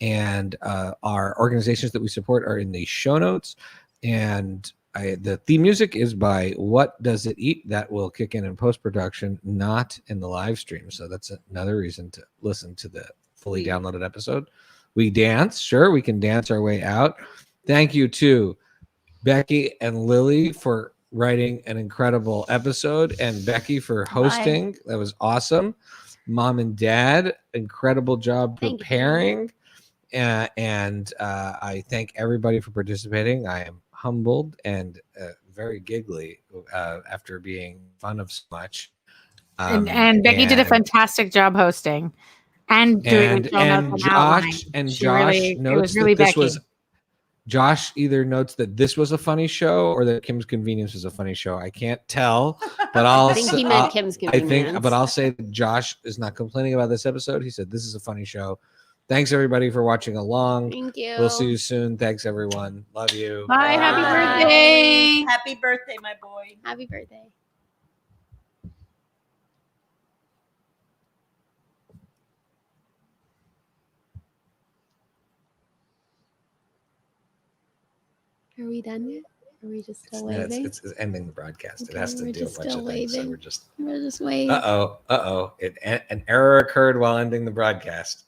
And our organizations that we support are in the show notes. And the theme music is by What Does It Eat? That will kick in post-production, not in the live stream. So that's another reason to listen to the fully downloaded episode. We dance. Sure, we can dance our way out. Thank you to Becky and Lily for writing an incredible episode, and Becky for hosting. Bye. That was awesome. Mom and Dad, incredible job preparing. And I thank everybody for participating. I am humbled and very giggly after being fun of so much. And Becky did a fantastic job hosting and doing the show notes and outline. Josh notes that this was. Josh either notes that this was a funny show or that Kim's Convenience was a funny show. I can't tell, but I think he meant Kim's Convenience. But I'll say that Josh is not complaining about this episode. He said this is a funny show. Thanks everybody for watching along. Thank you. We'll see you soon. Thanks everyone. Love you. Bye. Happy birthday. Happy birthday, my boy. Happy birthday. Are we done yet? Are we just still waving? It's ending the broadcast. Okay, it has to do a bunch of things. So we're just waiting. Uh-oh. An error occurred while ending the broadcast.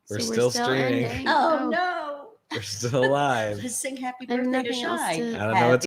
We're still streaming. Oh no. We're still alive. Let's sing happy birthday to Shai. I don't know what's